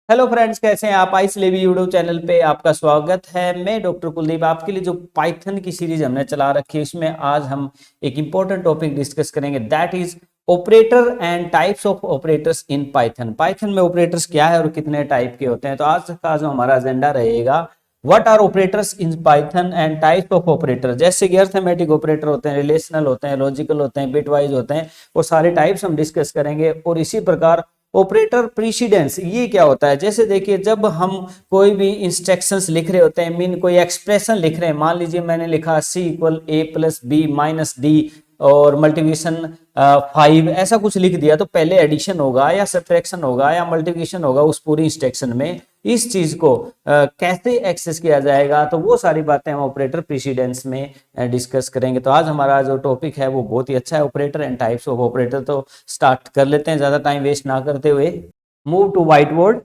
Hello friends, कैसे हैं आप। आइस लेवी यूट्यूब चैनल पे आपका स्वागत है। मैं डॉक्टर कुलदीप आपके लिए जो पाइथन की सीरीज हमने चला रखी है उसमें आज हम एक इंपॉर्टेंट टॉपिक डिस्कस करेंगे, that is operator and types of operators in Python. Python में ऑपरेटर्स क्या है और कितने टाइप के होते हैं। तो आज का जो हमारा एजेंडा रहेगा, what are operators in Python and types of operator. जैसे कि अर्थमेटिक ऑपरेटर होते हैं, रिलेशनल होते हैं, लॉजिकल होते हैं, बिटवाइज होते हैं, वो सारे टाइप्स हम डिस्कस करेंगे। और इसी प्रकार ऑपरेटर प्रीसीडेंस ये क्या होता है। जैसे देखिए, जब हम कोई भी इंस्ट्रक्शंस लिख रहे होते हैं, मीन कोई एक्सप्रेशन लिख रहे हैं, मान लीजिए मैंने लिखा C = A+B - D और मल्टीप्लिकेशन 5 ऐसा कुछ लिख दिया, तो पहले एडिशन होगा या सब्ट्रैक्शन होगा या मल्टीप्लिकेशन होगा उस पूरी इंस्ट्रक्शन में। इस चीज को कैसे एक्सेस किया जाएगा, तो वो सारी बातें हम ऑपरेटर प्रीसीडेंस में डिस्कस करेंगे। तो आज हमारा जो टॉपिक है वो बहुत ही अच्छा है, operator and types of operator. तो स्टार्ट कर लेते हैं ज्यादा टाइम वेस्ट ना करते हुए। Move to white board.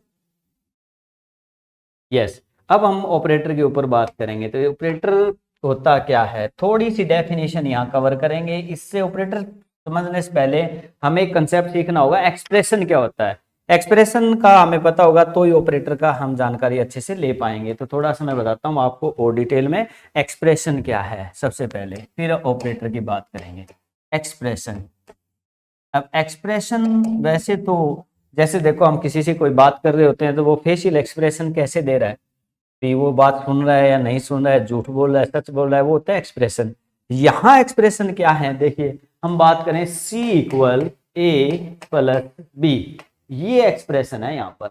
Yes, अब हम ऑपरेटर के ऊपर बात करेंगे। तो ऑपरेटर होता क्या है, थोड़ी सी डेफिनेशन यहाँ कवर करेंगे। इससे ऑपरेटर समझने से पहले हमें एक कंसेप्ट सीखना होगा, एक्सप्रेशन क्या होता है। एक्सप्रेशन का हमें पता होगा तो ही ऑपरेटर का हम जानकारी अच्छे से ले पाएंगे। तो थोड़ा सा मैं बताता हूँ आपको और डिटेल में एक्सप्रेशन क्या है सबसे पहले, फिर ऑपरेटर की बात करेंगे। एक्सप्रेशन, अब एक्सप्रेशन वैसे तो जैसे देखो, हम किसी से कोई बात कर रहे होते हैं तो वो फेशियल एक्सप्रेशन कैसे दे रहा है कि वो बात सुन रहा है या नहीं सुन रहा है, झूठ बोल रहा है, सच बोल रहा है, वो होता है एक्सप्रेशन। यहाँ एक्सप्रेशन क्या है, देखिए हम बात करें C = A+B, ये एक्सप्रेशन है यहाँ पर,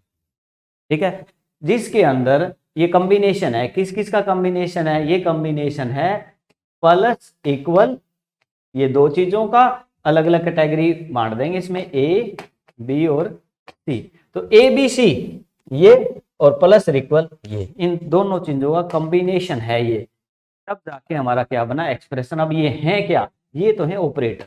ठीक है, जिसके अंदर ये कॉम्बिनेशन है। किस किस का कॉम्बिनेशन है, ये कॉम्बिनेशन है प्लस इक्वल, ये दो चीजों का अलग अलग कैटेगरी बांट देंगे इसमें, A B और C। तो ABC ये और प्लस और इक्वल ये, इन दोनों चीजों का कॉम्बिनेशन है ये, तब जाके हमारा क्या बना, एक्सप्रेशन। अब ये है क्या, ये तो है ऑपरेटर,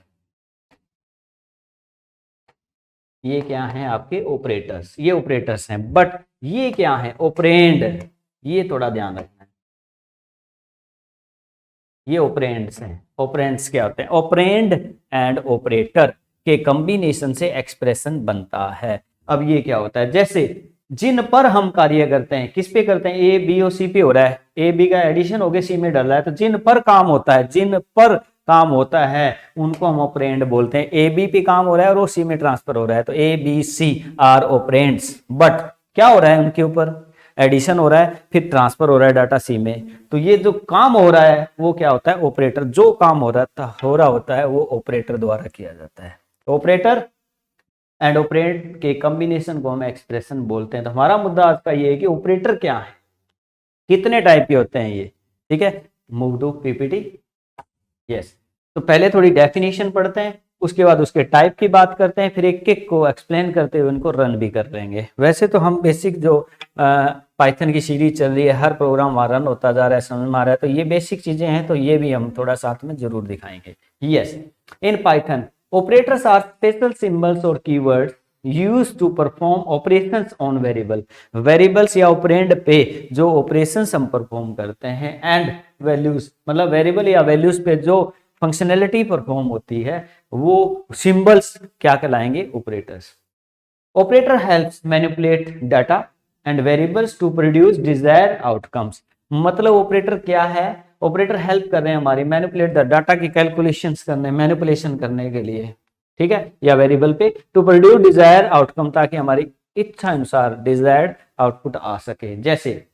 ये क्या है आपके ऑपरेटर्स, ये ऑपरेटर्स हैं। बट ये क्या है, ऑपरेंड, ये थोड़ा ध्यान रखना है, ये ऑपरेंड्स हैं। ऑपरेंड्स क्या होते हैं, ऑपरेंड एंड ऑपरेटर के कॉम्बिनेशन से एक्सप्रेशन बनता है। अब ये क्या होता है, जैसे जिन पर हम कार्य करते हैं, किस पे करते हैं, ए बी और सी पे हो रहा है, ए बी का एडिशन हो गया सी में डल रहा है, तो जिन पर काम होता है, जिन पर काम होता है उनको हम ऑपरेंड बोलते हैं। ए बी पे काम हो रहा है और वो सी में ट्रांसफर हो रहा है, तो A B C are operands. But क्या हो रहा है, उनके ऊपर एडिशन हो रहा है, फिर ट्रांसफर हो रहा है डाटा सी में। तो ये जो काम हो रहा है वो क्या होता है, ऑपरेटर। जो काम हो रहा होता है वो ऑपरेटर द्वारा किया जाता है। ऑपरेटर एंड ऑपरेट के कॉम्बिनेशन को हम एक्सप्रेशन बोलते हैं। तो हमारा मुद्दा आज का ये है कि ऑपरेटर क्या है, कितने टाइप के होते हैं ये, ठीक है। Move to PPT. यस, तो पहले थोड़ी डेफिनेशन पढ़ते हैं, उसके बाद उसके टाइप की बात करते हैं, फिर एक एक को एक्सप्लेन करते हुए उनको रन भी कर लेंगे। वैसे तो हम बेसिक जो पाइथन की सीरीज चल रही है, हर प्रोग्राम हमारा रन होता जा रहा है, समझ में आ रहा है, तो ये बेसिक चीजें हैं, तो ये भी हम थोड़ा साथ में जरूर दिखाएंगे। Yes, in Python operators are special symbols और keywords use to perform operations on variable. Variables या ऑपरेंड पे जो ऑपरेशंस हम परफॉर्म करते हैं, एंड वैल्यूज मतलब वेरिएबल या वैल्यूज पे जो फंक्शनैलिटी परफॉर्म होती है, वो सिंबल्स क्या कहलाएंगे, operators. Operator helps manipulate data and variables to produce desired outcomes. मतलब ऑपरेटर क्या है, ऑपरेटर हेल्प कर रहे हैं हमारी मैनिपुलेट द डाटा की कैलकुलेशंस करने, मैनिपुलेशन करने के लिए, ठीक है, या वेरिएबल पे, टू प्रोड्यूस डिजायर्ड आउटकम, ताकि हमारी इच्छा अनुसार डिजायर्ड आउटपुट आ सके। जैसे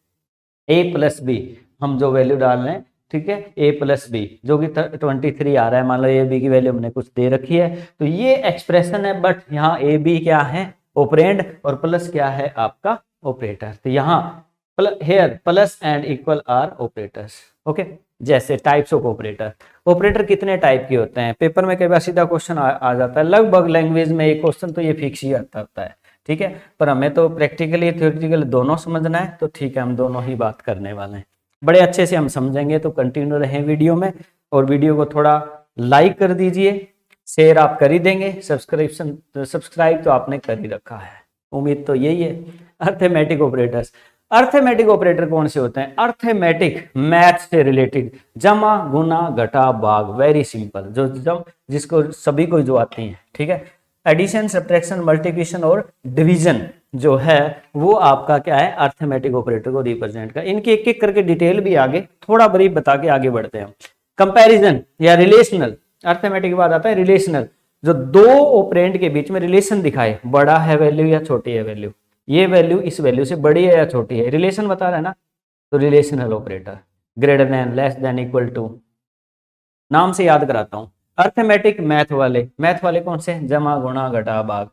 A+B हम जो वैल्यू डाल रहे हैं, ठीक है, A+B जो कि 23 आ रहा है, मान लो ए बी की वैल्यू हमने कुछ दे रखी है, तो ये एक्सप्रेशन है। बट यहाँ ए बी क्या है, ऑपरेंड, और प्लस क्या है आपका ऑपरेटर। तो यहाँ here plus and equal are operators, okay. जैसे टाइप्स ऑफ ऑपरेटर, ऑपरेटर कितने टाइप के होते हैं, पेपर में कई बार सीधा क्वेश्चन आ जाता है, लगभग लैंग्वेज में एक क्वेश्चन तो ये फिक्स ही आता है, ठीक है। पर हमें तो प्रैक्टिकली थ्योरेटिकली दोनों समझना है, तो ठीक है, हम दोनों ही बात करने वाले हैं, बड़े अच्छे से हम समझेंगे। तो कंटिन्यू रहें वीडियो में, और वीडियो को थोड़ा लाइक कर दीजिए, शेयर आप कर ही देंगे, सब्सक्राइब तो आपने कर ही रखा है, उम्मीद तो यही है। अर्थमेटिक ऑपरेटर्स, अर्थमेटिक ऑपरेटर कौन से होते हैं, अर्थमेटिक मैथ से रिलेटेड, जमा गुना घटा भाग, वेरी सिंपल, जो जिसको सभी को जो आती हैं, ठीक है। एडिशन, सब्ट्रैक्शन, मल्टीप्लिकेशन और डिवीजन जो है वो आपका क्या है, अर्थमेटिक ऑपरेटर को रिप्रेजेंट कर। इनकी एक एक करके डिटेल भी आगे थोड़ा ब्रीफ बता के आगे बढ़ते हैं। कंपैरिजन या रिलेशनल, अर्थमेटिक के बाद आता है रिलेशनल, जो दो ऑपरेंड के बीच में रिलेशन दिखाए, बड़ा है वैल्यू या छोटी है वैल्यू, ये वैल्यू इस वैल्यू से बड़ी है या छोटी है, रिलेशन बता रहा है ना, तो relational operator. Greater than, less than, equal to, नाम से याद कराता हूं। अर्थमेटिक मैथ वाले कौन से, जमा, गुणा, घटा, भाग।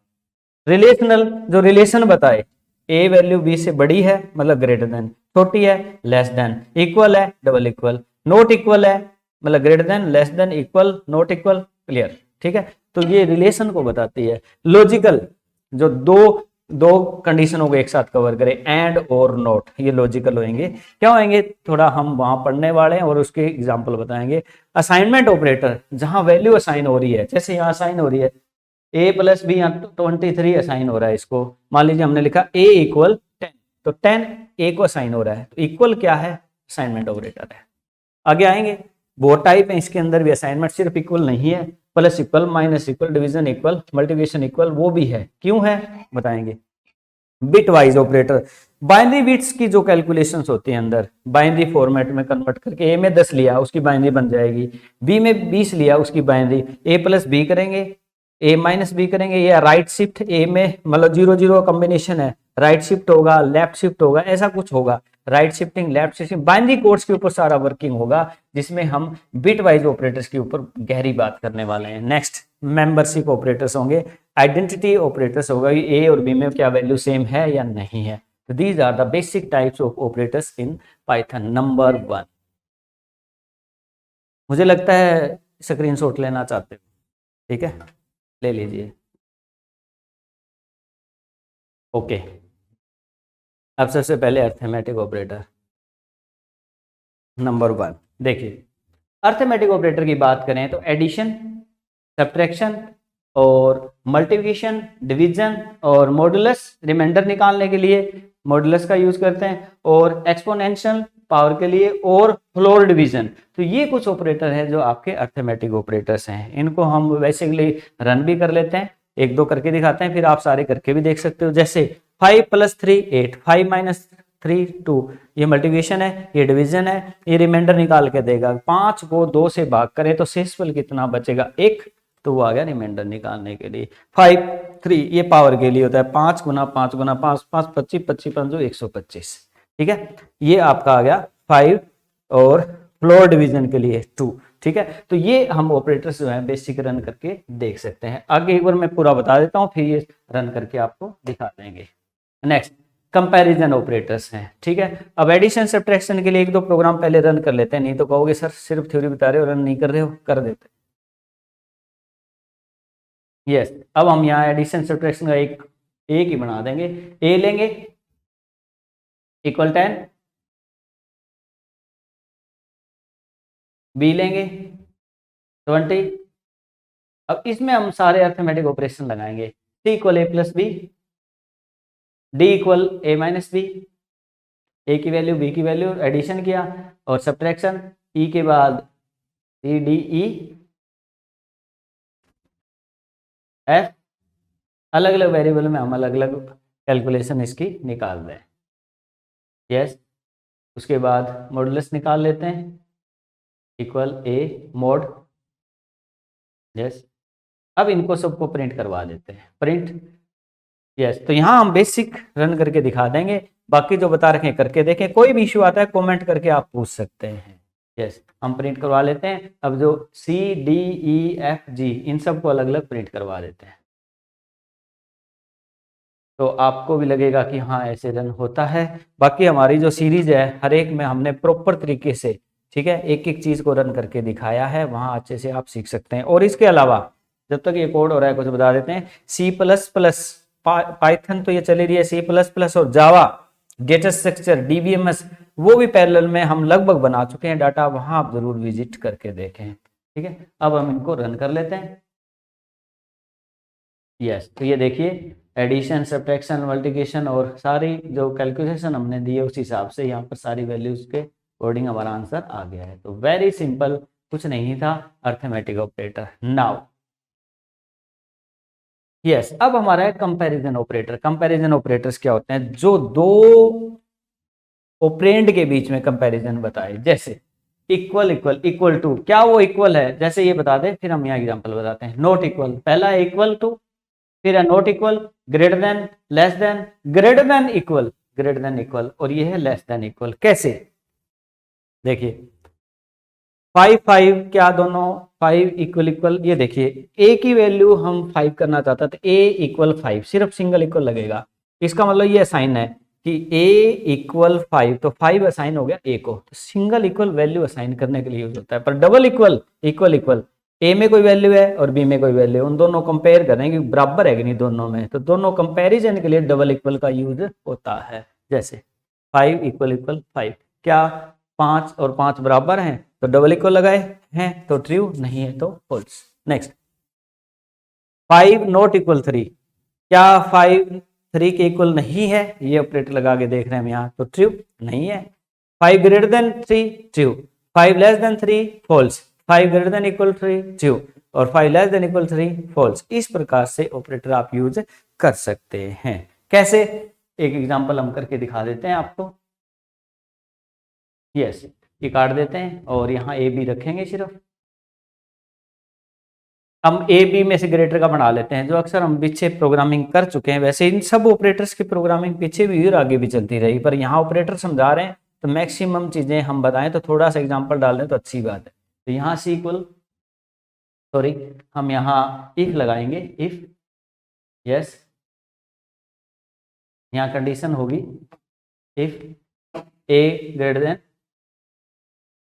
रिलेशनल जो रिलेशन बताए, ए वैल्यू बी से बड़ी है मतलब ग्रेटर देन, छोटी है लेस देन, इक्वल है डबल इक्वल, नॉट इक्वल है मतलब greater than, less than, equal, not equal, clear, ठीक है। तो ये रिलेशन को बताती है। लॉजिकल जो दो दो कंडीशनों को एक साथ कवर करे, एंड और नॉट, ये लॉजिकल होंगे। क्या होंगे थोड़ा हम वहां पढ़ने वाले हैं और उसके एग्जांपल बताएंगे। असाइनमेंट ऑपरेटर, जहां वैल्यू असाइन हो रही है, जैसे यहाँ असाइन हो रही है a प्लस बी, यहाँ 23 असाइन हो रहा है इसको, मान लीजिए हमने लिखा a इक्वल 10, तो 10 a को असाइन हो रहा है, तो इक्वल क्या है, असाइनमेंट ऑपरेटर है। आगे आएंगे, बहुत टाइप है इसके अंदर भी, असाइनमेंट सिर्फ इक्वल नहीं है, plus equal, minus equal, division equal, multiplication equal, वो भी है, क्यों है बताएंगे। Bit wise operator, binary bits की जो कैलकुलेशंस होती है अंदर, बाइनरी फॉर्मेट में कन्वर्ट करके, ए में 10 लिया उसकी बाइनरी बन जाएगी, बी में 20 लिया उसकी बाइनरी, ए प्लस बी करेंगे, ए माइनस बी करेंगे, या राइट शिफ्ट ए में मतलब 0 0 कॉम्बिनेशन है, राइट शिफ्ट होगा, लेफ्ट शिफ्ट होगा, ऐसा कुछ होगा, right shifting, left shifting, binary codes के ऊपर सारा वर्किंग होगा, जिसमें हम बिट वाइज ऑपरेटर्स के ऊपर गहरी बात करने वाले हैं। नेक्स्ट मेंबरशिप ऑपरेटर्स होंगे, आइडेंटिटी ऑपरेटर्स होगा, ए और बी में क्या वैल्यू सेम है या नहीं है। तो these are the basic types of operators in Python. Number 1, मुझे लगता है स्क्रीनशॉट लेना चाहते हो, ठीक है, ले लीजिए। ओके, अब सबसे पहले अर्थमेटिक ऑपरेटर नंबर 1। देखिए, अर्थमेटिक ऑपरेटर की बात करें तो एडिशन, सब्ट्रैक्शन और मल्टीप्लिकेशन, डिवीजन और मॉडुलस, रिमाइंडर निकालने के लिए मॉडुलस का यूज करते हैं, और एक्सपोनेंशियल पावर के लिए, और फ्लोर डिवीजन। तो ये कुछ ऑपरेटर है जो आपके अर्थमेटिक ऑपरेटर्स हैं। इनको हम बेसिकली रन भी कर लेते हैं, एक दो करके दिखाते हैं, फिर आप सारे करके भी देख सकते हो। जैसे 5 + 3 8, 5 - 3 2, ये मल्टीप्लिकेशन है, ये डिवीजन है, ये रिमाइंडर निकाल के देगा। 5 को 2 से भाग करें तो शेषफल कितना बचेगा, 1, तो वो आ गया रिमाइंडर निकालने के लिए। 5 3 ये पावर के लिए होता है, 5 × 5 × 5 5 25 25 5 125, ठीक है। ये आपका आ गया 5, और फ्लोर डिवीजन के लिए 2, ठीक है। तो ये हम ऑपरेटर्स जो है बेसिक रन करके देख सकते हैं। आगे एक बार मैं पूरा बता देता हूँ, फिर ये रन करके आपको दिखा देंगे। नेक्स्ट कंपैरिजन ऑपरेटर्स हैं, ठीक है। अब एडिशन सब्ट्रैक्शन के लिए एक दो प्रोग्राम पहले रन कर लेते हैं, नहीं तो कहोगे सर सिर्फ थ्योरी बता रहे हो, रन नहीं कर रहे हो, कर देते। यस, अब हम यहाँ एडिशन सब्ट्रैक्शन का एक ही बना देंगे। ए लेंगे इक्वल 10, बी लेंगे 20। अब इसमें हम सारे अर्थमेटिक ऑपरेशन लगाएंगे। सी इक्वल ए प्लस बी, डी इक्वल ए माइनस बी, ए की वैल्यू बी की वैल्यू एडिशन किया, और सब्ट्रैक्शन ई के बाद सी डी ई एफ, अलग अलग वेरिएबल में हम अलग अलग कैलकुलेशन इसकी निकाल दें। यस, उसके बाद मॉडुलस निकाल लेते हैं, इक्वल ए मोड। यस, अब इनको सबको प्रिंट करवा देते हैं, प्रिंट। यस, तो यहाँ हम बेसिक रन करके दिखा देंगे, बाकी जो बता रखे हैं करके देखें। कोई भी इशू आता है कमेंट करके आप पूछ सकते हैं। यस, हम प्रिंट करवा लेते हैं। अब जो C D E F G, इन सबको अलग अलग प्रिंट करवा देते हैं, तो आपको भी लगेगा कि हाँ ऐसे रन होता है। बाकी हमारी जो सीरीज है हर एक में हमने प्रॉपर तरीके से, ठीक है, एक एक चीज को रन करके दिखाया है, वहां अच्छे से आप सीख सकते हैं। और इसके अलावा जब तक ये कोड हो रहा है कुछ बता देते हैं, C++, पाइथन तो ये चली रही है, C++ और जावा डेटा स्ट्रक्चर DBMS, वो भी पैरेलल में हम लगभग बना चुके हैं डाटा, वहां आप जरूर विजिट करके देखें, ठीक है। अब हम इनको रन कर लेते हैं। यस, तो ये देखिए एडिशन, सब्ट्रैक्शन, मल्टीप्लिकेशन और सारी जो कैलकुलेशन हमने दी है उस हिसाब से यहाँ पर सारी वैल्यूज के अकॉर्डिंग हमारा आंसर आ गया है। तो वेरी सिंपल, कुछ नहीं था अर्थमेटिक ऑपरेटर। नाउ यस अब हमारा है कंपैरिजन ऑपरेटर। कंपैरिजन ऑपरेटर्स क्या होते हैं? जो दो ऑपरेंड के बीच में कंपैरिजन बताए, जैसे इक्वल इक्वल इक्वल टू, क्या वो इक्वल है? जैसे ये बता दे, फिर हम यहाँ एग्जांपल बताते हैं। नॉट इक्वल, पहला है इक्वल टू, फिर है not equal, greater than, less then, greater than equal, greater than equal, और ये है लेस देन इक्वल। कैसे? देखिए 5 5 क्या दोनों 5 इक्वल इक्वल, ये देखिए ए की वैल्यू हम 5 करना चाहता तो ए इक्वल 5, सिर्फ सिंगल इक्वल लगेगा। इसका मतलब ये असाइन है कि ए इक्वल 5, तो 5 असाइन हो गया ए को, तो सिंगल इक्वल वैल्यू असाइन करने के लिए यूज होता है। पर डबल इक्वल, इक्वल इक्वल, ए में कोई वैल्यू है और बी में कोई वैल्यू है, उन दोनों कंपेयर करें कि बराबर है कि नहीं दोनों में, तो दोनों कंपेरिजन के लिए डबल इक्वल का यूज होता है। जैसे 5 इक्वल इक्वल 5, क्या 5 और 5 बराबर हैं तो डबल इक्वल लगाए हैं तो ट्रू, नहीं है तो फॉल्स। नेक्स्ट 5 नॉट इक्वल 3, क्या 5 3 के इक्वल नहीं है? ये ऑपरेटर लगा के देख रहे हैं हम यहाँ, तो ट्रू नहीं है। 5 greater than 3 true, 5 less than 3 false, 5 greater than equal 3 true, और 5 लेस देन इक्वल 3 फॉल्स। इस प्रकार से ऑपरेटर आप यूज कर सकते हैं। कैसे? एक एग्जांपल हम करके दिखा देते हैं आपको। यस ये काट देते हैं और यहाँ ए बी रखेंगे सिर्फ। हम ए बी में से ग्रेटर का बना लेते हैं, जो अक्सर हम पीछे प्रोग्रामिंग कर चुके हैं। वैसे इन सब ऑपरेटर्स की प्रोग्रामिंग पीछे भी और आगे भी चलती रही, पर यहाँ ऑपरेटर समझा रहे हैं तो मैक्सिमम चीजें हम बताएं तो थोड़ा सा एग्जांपल डाल दें तो अच्छी बात है। तो यहाँ सी इक्वल, सॉरी हम यहाँ इफ लगाएंगे, इफ यस, यहाँ कंडीशन होगी if A greater than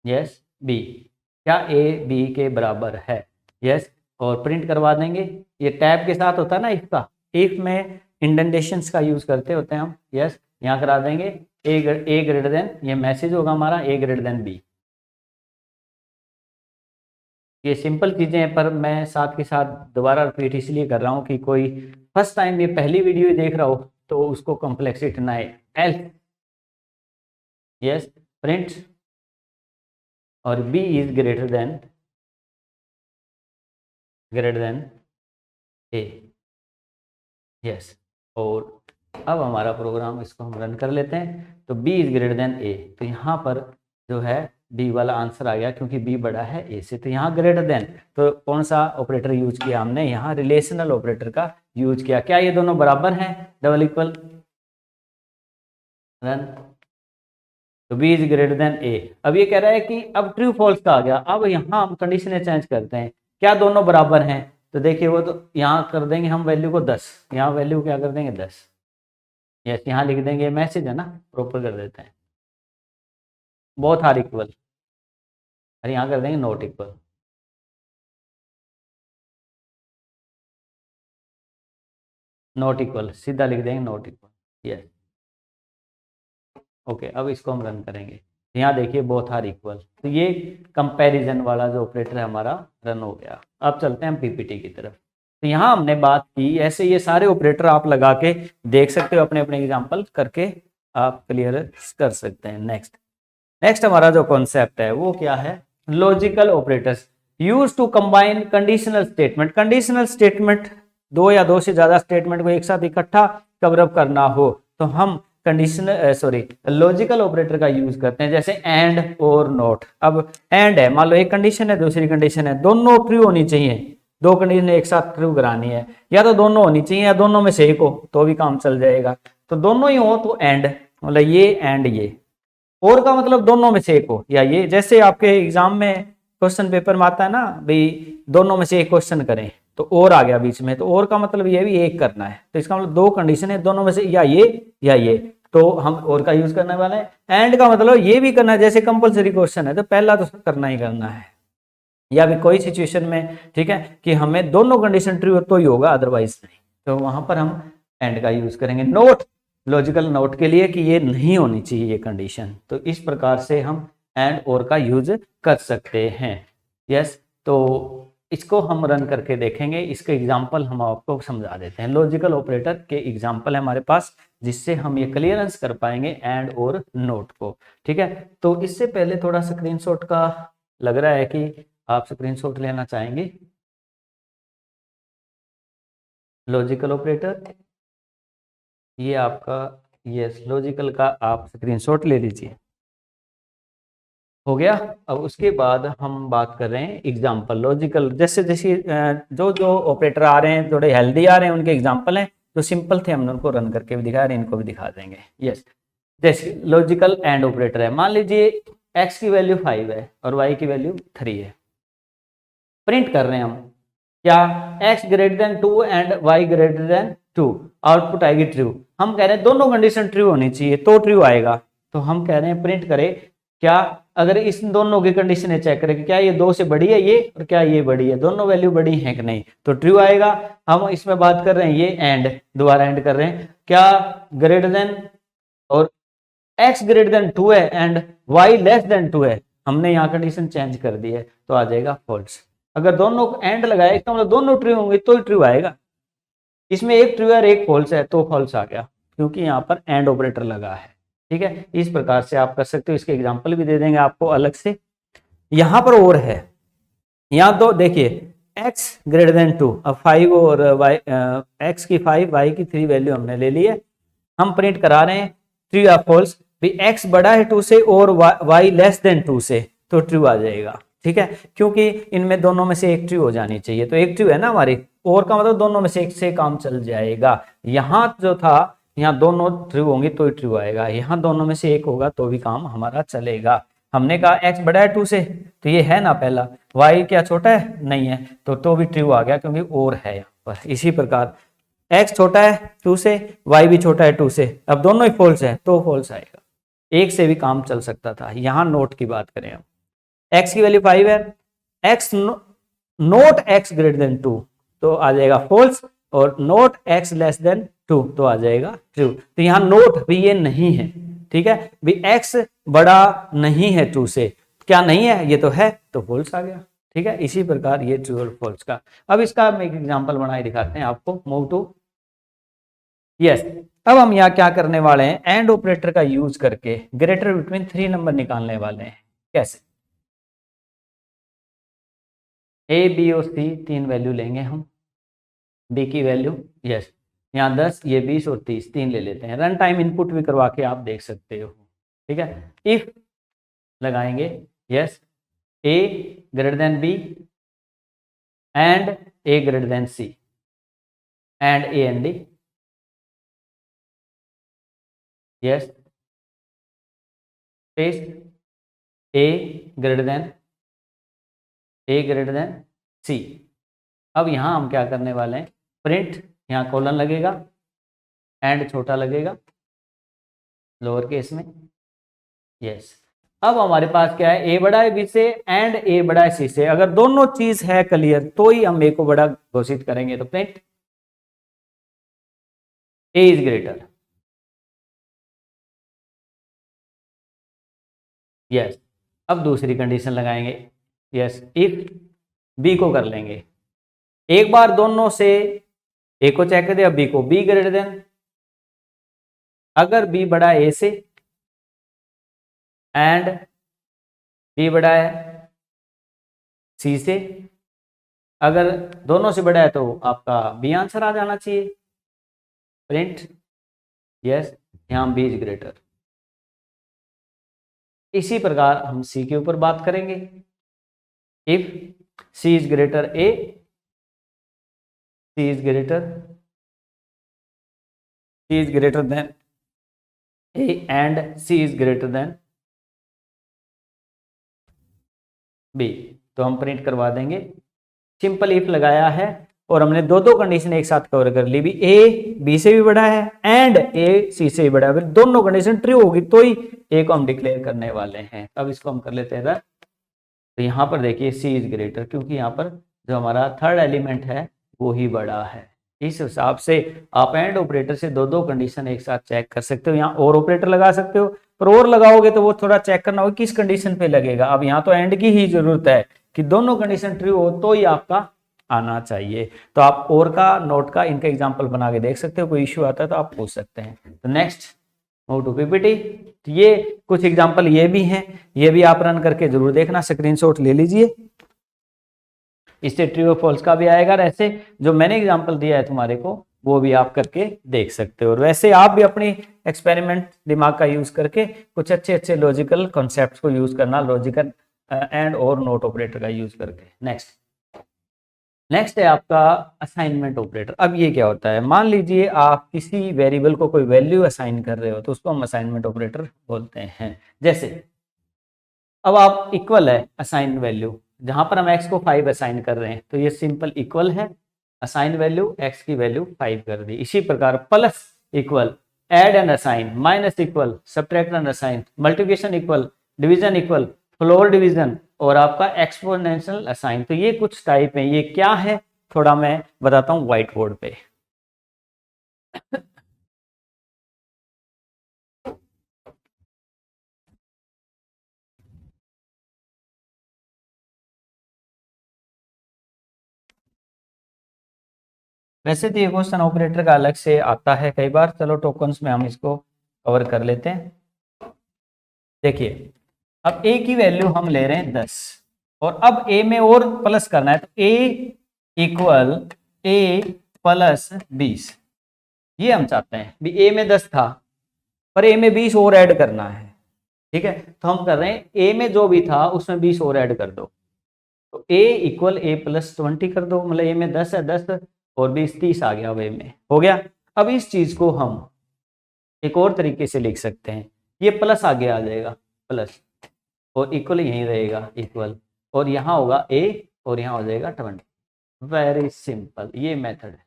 yes B, क्या ए बी के बराबर है? यस, और प्रिंट करवा देंगे। ये टैब के साथ होता है ना इफ का, इफ में इंडेंटेशंस का यूज करते होते हैं हम। यस यहाँ करा देंगे ए ग्रेटर देन, ये मैसेज होगा हमारा ए ग्रेटर देन बी। ये सिंपल चीजें हैं, पर मैं साथ के साथ दोबारा रिपीट इसलिए कर रहा हूँ कि कोई फर्स्ट टाइम ये पहली वीडियो देख रहा हो तो उसको कॉम्प्लेक्सिटी ना है। एल यस प्रिंट और B is greater than A. Yes और अब हमारा प्रोग्राम इसको हम रन कर लेते हैं। तो b इज ग्रेटर देन ए, तो यहाँ पर जो है b वाला आंसर आ गया क्योंकि b बड़ा है a से। तो यहाँ ग्रेटर देन, तो कौन सा ऑपरेटर यूज किया हमने? यहाँ रिलेशनल ऑपरेटर का यूज किया। क्या ये दोनों बराबर हैं? डबल इक्वल रन, तो b is greater then a। अब ये कह रहा है कि अब ट्रू फॉल्स का आ गया। अब यहाँ हम कंडीशनें चेंज करते हैं, क्या दोनों बराबर हैं? तो देखिए वो तो यहाँ कर देंगे हम वैल्यू को 10, यहाँ वैल्यू क्या कर देंगे 10। यस यहाँ लिख देंगे, मैसेज है ना, प्रॉपर कर देते हैं बोथ आर इक्वल, और यहाँ कर देंगे नॉट इक्वल। नॉट इक्वल सीधा लिख देंगे नॉट इक्वल। यस ओके अब इसको हम रन करेंगे। यहाँ देखिए बोथ आर इक्वल, तो ये कंपैरिजन वाला जो ऑपरेटर है हमारा रन हो गया। अब चलते हैं हम पीपीटी की तरफ। तो यहाँ हमने बात की, ऐसे ये सारे ऑपरेटर आप लगा के देख सकते हो, अपने अपने एग्जाम्पल करके आप क्लियर कर सकते हैं। नेक्स्ट हमारा जो कॉन्सेप्ट है वो क्या है? Logical operators use to combine conditional statement. Conditional statement, दो या दो से ज्यादा स्टेटमेंट को एक साथ इकट्ठा कवर अप करना हो तो हम लॉजिकल ऑपरेटर का यूज करते हैं, जैसे एंड और नॉट। अब एंड है, मान लो एक कंडीशन है दूसरी कंडीशन है, दोनों ट्रू होनी चाहिए, दो कंडीशन एक साथ ट्रू करानी है, या तो दोनों होनी चाहिए या दोनों में से एक हो तो भी काम चल जाएगा। तो दोनों ही हो तो एंड, मतलब ये एंड ये, और का मतलब दोनों में से एक हो, या ये जैसे आपके एग्जाम में क्वेश्चन पेपर में आता है ना भाई दोनों में से एक क्वेश्चन करें, तो और आ गया बीच में, तो और का मतलब ये भी एक करना है, तो इसका मतलब दो कंडीशन है, दोनों में से या ये, तो हम और का यूज करने वाले हैं। एंड का मतलब ये भी करना है, जैसे कंपलसरी क्वेश्चन है तो पहला तो करना ही करना है, या भी कोई सिचुएशन में ठीक है कि हमें दोनों कंडीशन ट्रू तो ही होगा अदरवाइज नहीं, तो वहां पर हम एंड का यूज करेंगे। नोट, लॉजिकल नोट के लिए कि ये नहीं होनी चाहिए ये कंडीशन, तो इस प्रकार से हम एंड और का यूज कर सकते हैं। यस तो इसको हम रन करके देखेंगे, इसके एग्जाम्पल हम आपको समझा देते हैं। लॉजिकल ऑपरेटर के एग्जाम्पल है हमारे पास जिससे हम ये क्लियरेंस कर पाएंगे एंड और नोट को। ठीक है, तो इससे पहले थोड़ा स्क्रीनशॉट का लग रहा है कि आप स्क्रीनशॉट लेना चाहेंगे। लॉजिकल ऑपरेटर, ये आपका यस लॉजिकल का आप स्क्रीनशॉट ले लीजिए। हो गया। अब उसके बाद हम बात कर रहे हैं एग्जाम्पल लॉजिकल, जैसे जैसे जो जो ऑपरेटर आ रहे हैं थोड़े हेल्दी आ रहे हैं उनके एग्जाम्पल हैं, जो सिंपल थे हमने उनको रन करके भी दिखा रहे हैं, इनको भी दिखा देंगे। यस, जैसे लॉजिकल एंड ऑपरेटर है, मान लीजिए x की वैल्यू 5 है और y की वैल्यू 3 है, प्रिंट कर रहे हैं हम क्या, x greater than 2 and y greater than 2, output आएगी ट्रू। हम कह रहे हैं दोनों कंडीशन ट्रू होनी चाहिए तो ट्रू आएगा, तो हम कह रहे हैं प्रिंट करें क्या, अगर इस दोनों की कंडीशन चेक करें कि क्या ये 2 से बड़ी है ये और क्या ये बड़ी है, दोनों वैल्यू बड़ी है कि नहीं, तो ट्रू आएगा। हम इसमें बात कर रहे हैं ये एंड, दोबारा एंड कर रहे हैं क्या, ग्रेटर देन और x ग्रेटर देन 2 है एंड y लेस देन 2 है, हमने यहाँ कंडीशन चेंज कर दी है तो आ जाएगा फॉल्स। अगर दोनों एंड लगाए इसका मतलब दोनों ट्रू होंगे तो ही ट्रू आएगा, इसमें एक ट्रू है और एक फॉल्स है तो फॉल्स आ गया, क्योंकि यहाँ पर एंड ऑपरेटर लगा है। ठीक है, इस प्रकार से आप कर सकते हो, इसके एग्जाम्पल भी दे देंगे आपको अलग से। यहां पर और है, यहाँ तो देखिए x ग्रेटर देन 2, अब 5 और y, x की 5 y की 3 वैल्यू हमने ले ली है, हम प्रिंट करा रहे हैं ट्रू या फॉल्स, भी x बड़ा है 2 से और y लेस देन 2 से, तो ट्रू आ जाएगा। ठीक है, क्योंकि इनमें दोनों में से एक ट्रू हो जानी चाहिए, तो एक ट्रू है ना हमारी, और का मतलब दोनों में से एक से काम चल जाएगा। यहाँ जो था यहाँ दोनों ट्रू होंगी तो ही ट्रू आएगा, यहाँ दोनों में से एक होगा तो भी काम हमारा चलेगा। हमने कहा x बड़ा है 2 से, तो ये है ना पहला, y क्या छोटा है नहीं है, तो भी ट्रू आ गया क्योंकि और है यहाँ पर। इसी प्रकार x छोटा है 2 से, y भी छोटा है 2 से, अब दोनों ही फॉल्स है तो फॉल्स आएगा, एक से भी काम चल सकता था। यहाँ नोट की बात करें हम, x की वैल्यू 5 है, x note x greater than 2 तो आ जाएगा फॉल्स, और नोट x लेस देन 2 तो आ जाएगा ट्रू। तो यहाँ नोट भी ये नहीं है, ठीक है, भी x बड़ा नहीं है 2 से, क्या नहीं है, ये तो है तो फॉल्स आ गया। ठीक है, इसी प्रकार ये ट्रू और फॉल्स का। अब इसका हम एक एग्जांपल बनाए दिखाते हैं आपको, मूव टू यस। अब हम यहाँ क्या करने वाले हैं, एंड ऑपरेटर का यूज करके ग्रेटर बिटवीन 3 नंबर निकालने वाले हैं। कैसे, a b और c 3 वैल्यू लेंगे हम, b की वैल्यू यस यहाँ 10, ये 20 और 30, 3 ले लेते हैं। रन टाइम इनपुट भी करवा के आप देख सकते हो। ठीक है, इफ लगाएंगे yes a greater than b and a greater than c and a and d yes space a greater than c। अब यहाँ हम क्या करने वाले हैं, प्रिंट, यहाँ कॉलन लगेगा एंड छोटा लगेगा लोअर केस में यस। अब हमारे पास क्या है, a बड़ा है b से एंड a बड़ा है c से, अगर दोनों चीज है क्लियर तो ही हम a को बड़ा घोषित करेंगे, तो print a is greater yes. अब दूसरी कंडीशन लगाएंगे यस, इफ b को कर लेंगे, एक बार दोनों से a को चेक कर दिया, b को, b ग्रेटर देन, अगर b बड़ा है a से एंड b बड़ा है c से, अगर दोनों से बड़ा है तो आपका b आंसर आ जाना चाहिए, प्रिंट यस यहाँ b इज ग्रेटर। इसी प्रकार हम c के ऊपर बात करेंगे, if c is greater a, c is greater then a and c is greater then b, तो हम प्रिंट करवा देंगे। सिंपल इफ लगाया है और हमने दो कंडीशन एक साथ कवर कर ली, भी a b से भी बड़ा है एंड a c से भी बड़ा है, फिर दोनों कंडीशन ट्रू होगी तो ही a को हम डिक्लेयर करने वाले हैं। अब इसको हम कर लेते हैं रन। तो यहाँ पर देखिए c इज ग्रेटर, क्योंकि यहाँ पर जो हमारा थर्ड एलिमेंट है वो ही बड़ा है। इस हिसाब से आप एंड ऑपरेटर से दो कंडीशन एक साथ चेक कर सकते हो। यहाँ और ऑपरेटर लगा सकते हो, पर और लगाओगे तो वो थोड़ा चेक करना होगा किस कंडीशन पे लगेगा। अब यहाँ तो एंड की ही जरूरत है कि दोनों कंडीशन ट्रू हो तो ही आपका आना चाहिए। तो आप और का, नोट का, इनका एग्जाम्पल बना के देख सकते हो, कोई इश्यू आता है तो आप पूछ सकते हैं। तो नेक्स्ट मूव टू पीपीटी। तो ये कुछ एग्जाम्पल ये भी हैं, ये भी आप रन करके जरूर देखना, स्क्रीनशॉट ले लीजिए, इससे ट्रू और फॉल्स का भी आएगा। ऐसे जो मैंने एग्जाम्पल दिया है तुम्हारे को वो भी आप करके देख सकते हो। और वैसे आप भी अपनी एक्सपेरिमेंट दिमाग का यूज करके कुछ अच्छे अच्छे लॉजिकल कॉन्सेप्ट्स को यूज करना, लॉजिकल एंड और नोट ऑपरेटर का यूज करके। नेक्स्ट है आपका असाइनमेंट ऑपरेटर। अब ये क्या होता है, मान लीजिए आप किसी वेरिएबल को कोई वैल्यू असाइन कर रहे हो तो उसको हम असाइनमेंट ऑपरेटर बोलते हैं। जैसे अब आप इक्वल है असाइन वैल्यू, जहां पर हम x को 5 असाइन कर रहे हैं तो ये सिंपल इक्वल है, असाइन वैल्यू x की वैल्यू 5 कर दी। इसी प्रकार plus equal add and assign, minus equal subtract and assign, multiplication equal division equal floor division और आपका एक्सपोनेंशियल असाइन। तो ये कुछ टाइप है। ये क्या है थोड़ा मैं बताता हूँ व्हाइट बोर्ड पे। वैसे तो ये क्वेश्चन ऑपरेटर का अलग से आता है कई बार, चलो टोकन्स में हम इसको कवर कर लेते हैं। देखिए अब a की वैल्यू हम ले रहे हैं 10 और अब a में और प्लस करना है तो a इक्वल a प्लस 20, ये हम चाहते हैं। भी a में 10 था पर a में 20 और ऐड करना है, ठीक है। तो हम कर रहे हैं a में जो भी था उसमें 20 और ऐड कर दो, तो a इक्वल a प्लस 20 कर दो, मतलब a में 10 है, 10 और 20 30 आ गया, वे में हो गया। अब इस चीज को हम एक और तरीके से लिख सकते हैं, ये प्लस आगे आ जाएगा प्लस और इक्वल यहीं रहेगा इक्वल, और यहाँ होगा a और यहाँ हो जाएगा 20। वेरी सिंपल ये मेथड है,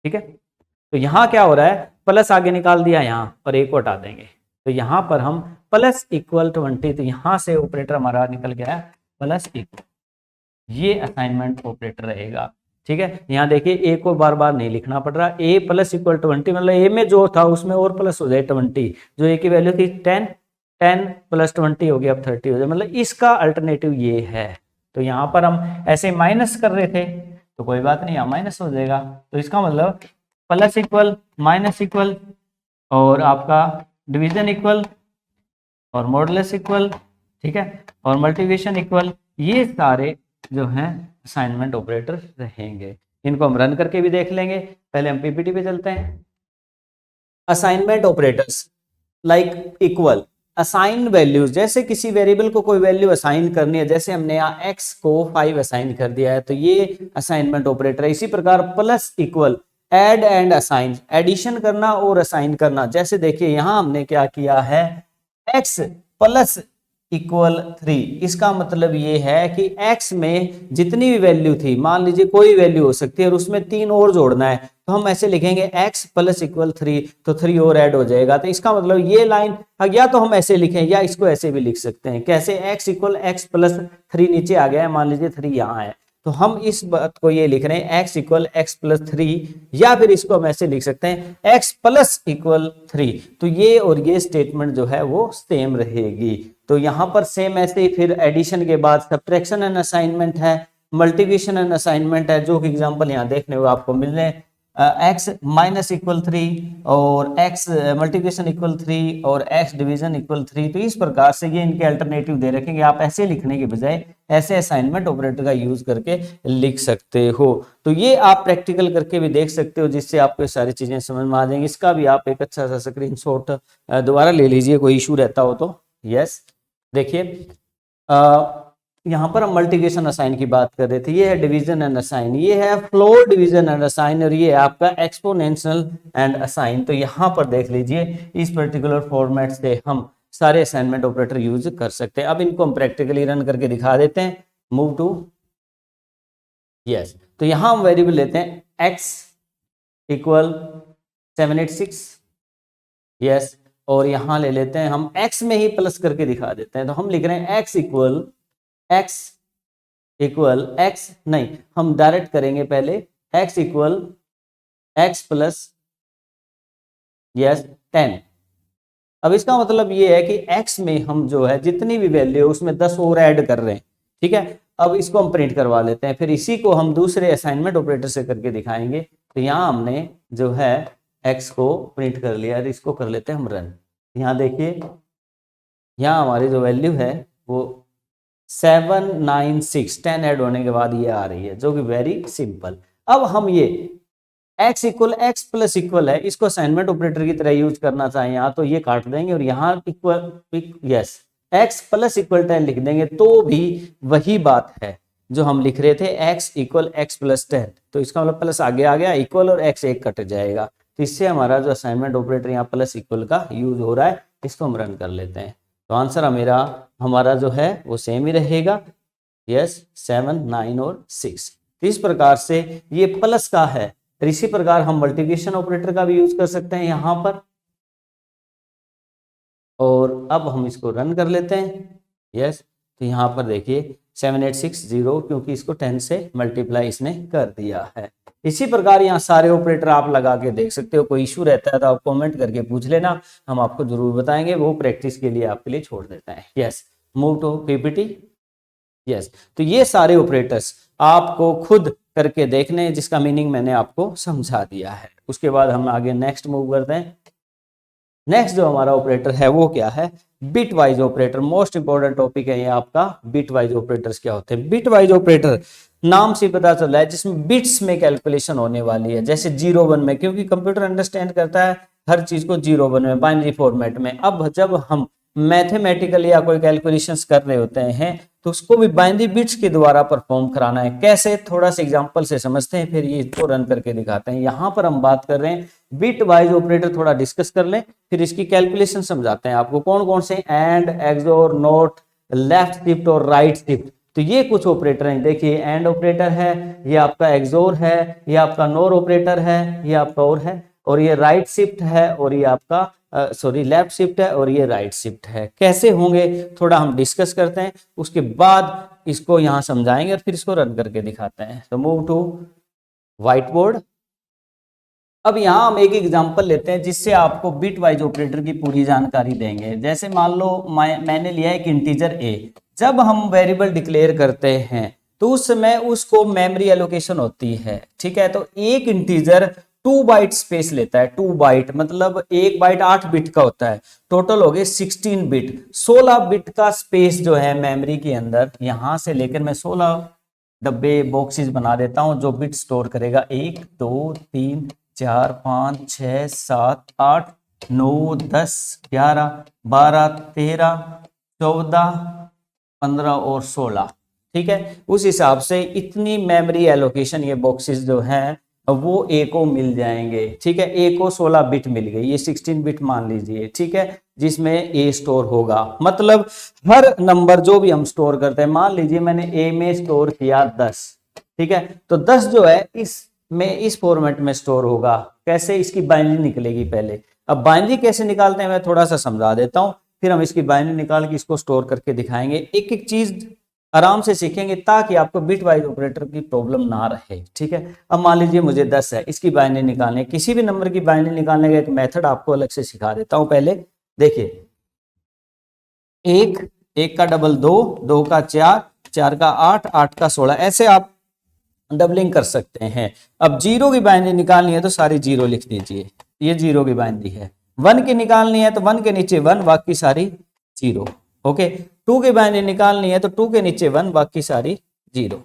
ठीक है। तो यहाँ क्या हो रहा है, प्लस आगे निकाल दिया यहाँ पर एक को हटा देंगे तो यहाँ पर हम प्लस इक्वल 20, तो यहाँ से ऑपरेटर हमारा निकल गया प्लस इक्वल, ये असाइनमेंट ऑपरेटर रहेगा, ठीक है। यहाँ देखिए ए को बार बार नहीं लिखना पड़ रहा, ए प्लस इक्वल 20 मतलब ए में जो था उसमें और प्लस हो जाए 20, जो ए की वैल्यू थी 10, 10 प्लस 20 हो गया, अब 30 हो जाए, मतलब इसका अल्टरनेटिव ये है। तो यहाँ पर हम ऐसे माइनस कर रहे थे तो कोई बात नहीं, यहाँ माइनस हो जाएगा, तो इसका मतलब प्लस इक्वल माइनस इक्वल और आपका डिवीजन इक्वल और मॉडुलस इक्वल, ठीक है, और मल्टीप्लिकेशन इक्वल, ये सारे जो हैं असाइनमेंट ऑपरेटर रहेंगे। इनको हम रन करके भी देख लेंगे, पहले हम पीपीटी पे चलते हैं। Assignment operators like equal, assign values, जैसे किसी वेरिएबल को कोई वैल्यू असाइन करनी है, जैसे हमने यहाँ x को 5 असाइन कर दिया है तो ये असाइनमेंट ऑपरेटर है। इसी प्रकार plus equal add and assign, addition करना और असाइन करना। जैसे देखिए यहाँ हमने क्या किया है, x प्लस इक्वल 3, इसका मतलब ये है कि x में जितनी भी वैल्यू थी, मान लीजिए कोई वैल्यू हो सकती है और उसमें 3 और जोड़ना है, तो हम ऐसे लिखेंगे x प्लस इक्वल 3, तो 3 और ऐड हो जाएगा। तो इसका मतलब ये लाइन या तो हम ऐसे लिखें या इसको ऐसे भी लिख सकते हैं। कैसे, x इक्वल x प्लस 3 नीचे आ गया है, मान लीजिए 3 यहाँ है, तो हम इस बात को ये लिख रहे हैं x इक्वल x प्लस 3, या फिर इसको हम ऐसे लिख सकते हैं x प्लस इक्वल 3। तो ये और ये स्टेटमेंट जो है वो सेम रहेगी। तो यहाँ पर सेम ऐसे ही फिर एडिशन के बाद सब्ट्रैक्शन एंड असाइनमेंट है, मल्टीप्लिकेशन एंड असाइनमेंट है, जो कि एग्जांपल यहाँ देखने को आपको मिल रहे हैं, x माइनस इक्वल 3 और x मल्टीप्लिकेशन इक्वल 3 और x डिवीजन इक्वल 3। तो इस प्रकार से ये इनके अल्टरनेटिव दे रखेंगे, आप ऐसे लिखने के बजाय ऐसे असाइनमेंट ऑपरेटर का यूज करके लिख सकते हो। तो ये आप प्रैक्टिकल करके भी देख सकते हो, जिससे आपको सारी चीजें समझ में आ जाएंगी। इसका भी आप एक अच्छा सा स्क्रीनशॉट दोबारा ले लीजिए, कोई इशू रहता हो तो। यस, देखिए यहाँ पर हम मल्टीप्लिकेशन असाइन की बात कर रहे थे, ये है डिवीजन एंड असाइन, ये है फ्लोर डिवीजन एंड असाइन, और ये है आपका एक्सपोनेंशियल एंड असाइन। तो यहाँ पर देख लीजिए इस पर्टिकुलर फॉर्मेट से हम सारे असाइनमेंट ऑपरेटर यूज कर सकते हैं। अब इनको हम प्रैक्टिकली रन करके दिखा देते हैं। मूव टू, यस, तो यहाँ हम वेरिएबल लेते हैं x इक्वल 786, यस, और यहाँ ले लेते हैं हम x में ही प्लस करके दिखा देते हैं। तो हम लिख रहे हैं x इक्वल x नहीं, हम डायरेक्ट करेंगे पहले x equal x plus yes 10। अब इसका मतलब ये है कि x में हम जो है जितनी भी वैल्यू है उसमें 10 और ऐड कर रहे हैं, ठीक है। अब इसको हम प्रिंट करवा लेते हैं, फिर इसी को हम दूसरे असाइनमेंट ऑपरेटर से करके दिखाएंगे। तो यहाँ हमने जो है x को प्रिंट कर लिया, तो इसको कर लेते हैं हम रन। यहाँ देखिए यहाँ हमारी जो वैल्यू है वो 796, 10 ऐड होने के बाद ये आ रही है, जो कि वेरी सिंपल। अब हम ये x equal x plus equal है, इसको असाइनमेंट ऑपरेटर की तरह यूज करना चाहें यहाँ तो ये काट देंगे और यहाँ equal yes x plus equal 10 लिख देंगे तो भी वही बात है जो हम लिख रहे थे, x इक्वल x प्लस 10, तो इसका मतलब प्लस आगे आ गया इक्वल और x एक कट जाएगा, तो इससे हमारा जो असाइनमेंट ऑपरेटर यहाँ प्लस इक्वल का यूज हो रहा है, इसको हम रन कर लेते हैं। तो आंसर मेरा हमारा जो है वो सेम ही रहेगा, यस 7, 9 और 6। तो इस प्रकार से ये प्लस का है, तो इसी प्रकार हम मल्टीप्लिकेशन ऑपरेटर का भी यूज कर सकते हैं यहाँ पर। और अब हम इसको रन कर लेते हैं, यस तो यहाँ पर देखिए 7860 क्योंकि इसको 10 से मल्टीप्लाई इसने कर दिया है। इसी प्रकार यहाँ सारे ऑपरेटर आप लगा के देख सकते हो, कोई इशू रहता है तो आप कमेंट करके पूछ लेना, हम आपको जरूर बताएंगे, वो प्रैक्टिस के लिए आपके लिए छोड़ देते हैं। Yes move to PPT. Yes तो ये सारे ऑपरेटर्स आपको खुद करके देखने हैं, जिसका मीनिंग मैंने आपको समझा दिया है। उसके बाद हम आगे नेक्स्ट मूव करते हैं। नेक्स्ट जो हमारा ऑपरेटर है वो क्या है, bit wise operator. Most important topic है ये आपका, बिट वाइज ऑपरेटर्स क्या होते हैं। बिट वाइज ऑपरेटर नाम से पता चल रहा है जिसमें बिट्स में कैलकुलेशन होने वाली है, जैसे 0-1 में, क्योंकि कंप्यूटर अंडरस्टैंड करता है हर चीज को 0-1 में बाइनरी फॉर्मेट में। अब जब हम मैथमेटिकल या कोई कैलकुलेशंस कर रहे होते हैं तो उसको भी बाइनरी बिट्स के द्वारा परफॉर्म कराना है। कैसे, थोड़ा सा एग्जांपल से समझते हैं, फिर ये इसको रन करके दिखाते हैं। यहाँ पर हम बात कर रहे हैं बिट वाइज ऑपरेटर, थोड़ा डिस्कस कर लें फिर इसकी कैलकुलेशन समझाते हैं आपको। कौन कौन से, and, XOR, not, left shift और राइट शिफ्ट। तो ये कुछ ऑपरेटर हैं, देखिए एंड ऑपरेटर है, ये आपका एक्सोर है, ये आपका नोर ऑपरेटर है, ये आपका और है, और ये राइट शिफ्ट है, और ये आपका सॉरी लेफ्ट शिफ्ट है, और ये राइट शिफ्ट है। कैसे होंगे थोड़ा हम डिस्कस करते हैं, उसके बाद इसको यहाँ समझाएंगे और फिर इसको रन करके दिखाते हैं। तो मूव टू व्हाइट बोर्ड। अब यहाँ हम एक एग्जांपल लेते हैं जिससे आपको बिट वाइज ऑपरेटर की पूरी जानकारी देंगे। जैसे मान लो मैंने लिया एक इंटीजर ए, जब हम वेरिएबल डिक्लेयर करते हैं तो उस समय उसको मेमोरी एलोकेशन होती है, ठीक है। तो एक इंटीजर 2 बाइट स्पेस लेता है, 2 बाइट मतलब 1 बाइट 8 बिट का होता है, टोटल हो गए 16 बिट। 16 बिट का स्पेस जो है मेमोरी के अंदर, यहां से लेकर मैं 16 डब्बे बॉक्सेस बना देता हूं जो बिट स्टोर करेगा। 1 2 3 4 5 6 7 8 9 10 11 12 13 14 15 और 16, ठीक है। उस हिसाब से इतनी मेमोरी एलोकेशन ये बॉक्सेस जो हैं वो ए को मिल जाएंगे, ठीक है। ए को 16 बिट मिल गई, ये 16 बिट मान लीजिए, ठीक है, जिसमें ए स्टोर होगा। मतलब हर नंबर जो भी हम स्टोर करते हैं, मान लीजिए मैंने ए में स्टोर किया 10, ठीक है, तो 10 जो है इस फॉर्मेट में स्टोर होगा। कैसे, इसकी बाइनरी निकलेगी पहले। अब बाइनरी कैसे निकालते हैं मैं थोड़ा सा समझा देता हूं, फिर हम इसकी बाइनरी निकाल के इसको स्टोर करके दिखाएंगे। एक एक चीज आराम से सीखेंगे ताकि आपको बिट वाइज ऑपरेटर की प्रॉब्लम ना रहे, ठीक है। अब मान लीजिए मुझे 10 है, इसकी बाइनरी निकालने, किसी भी नंबर की बाइनरी निकालने का एक मेथड आपको अलग से सिखा देता हूं। पहले देखिए, 1 का डबल 2, 2 का 4, 4 का 8, 8 का 16, ऐसे आप डबलिंग कर सकते हैं। अब 0 की बाइनरी निकालनी है तो सारी 0 लिख दीजिए, ये 0 की बाइनरी है। 1 की निकालनी है तो 1 के नीचे 1, बाकी सारी 0, ओके। 2 की बाइनरी निकालनी है तो 2 के नीचे 1, बाकी सारी 0,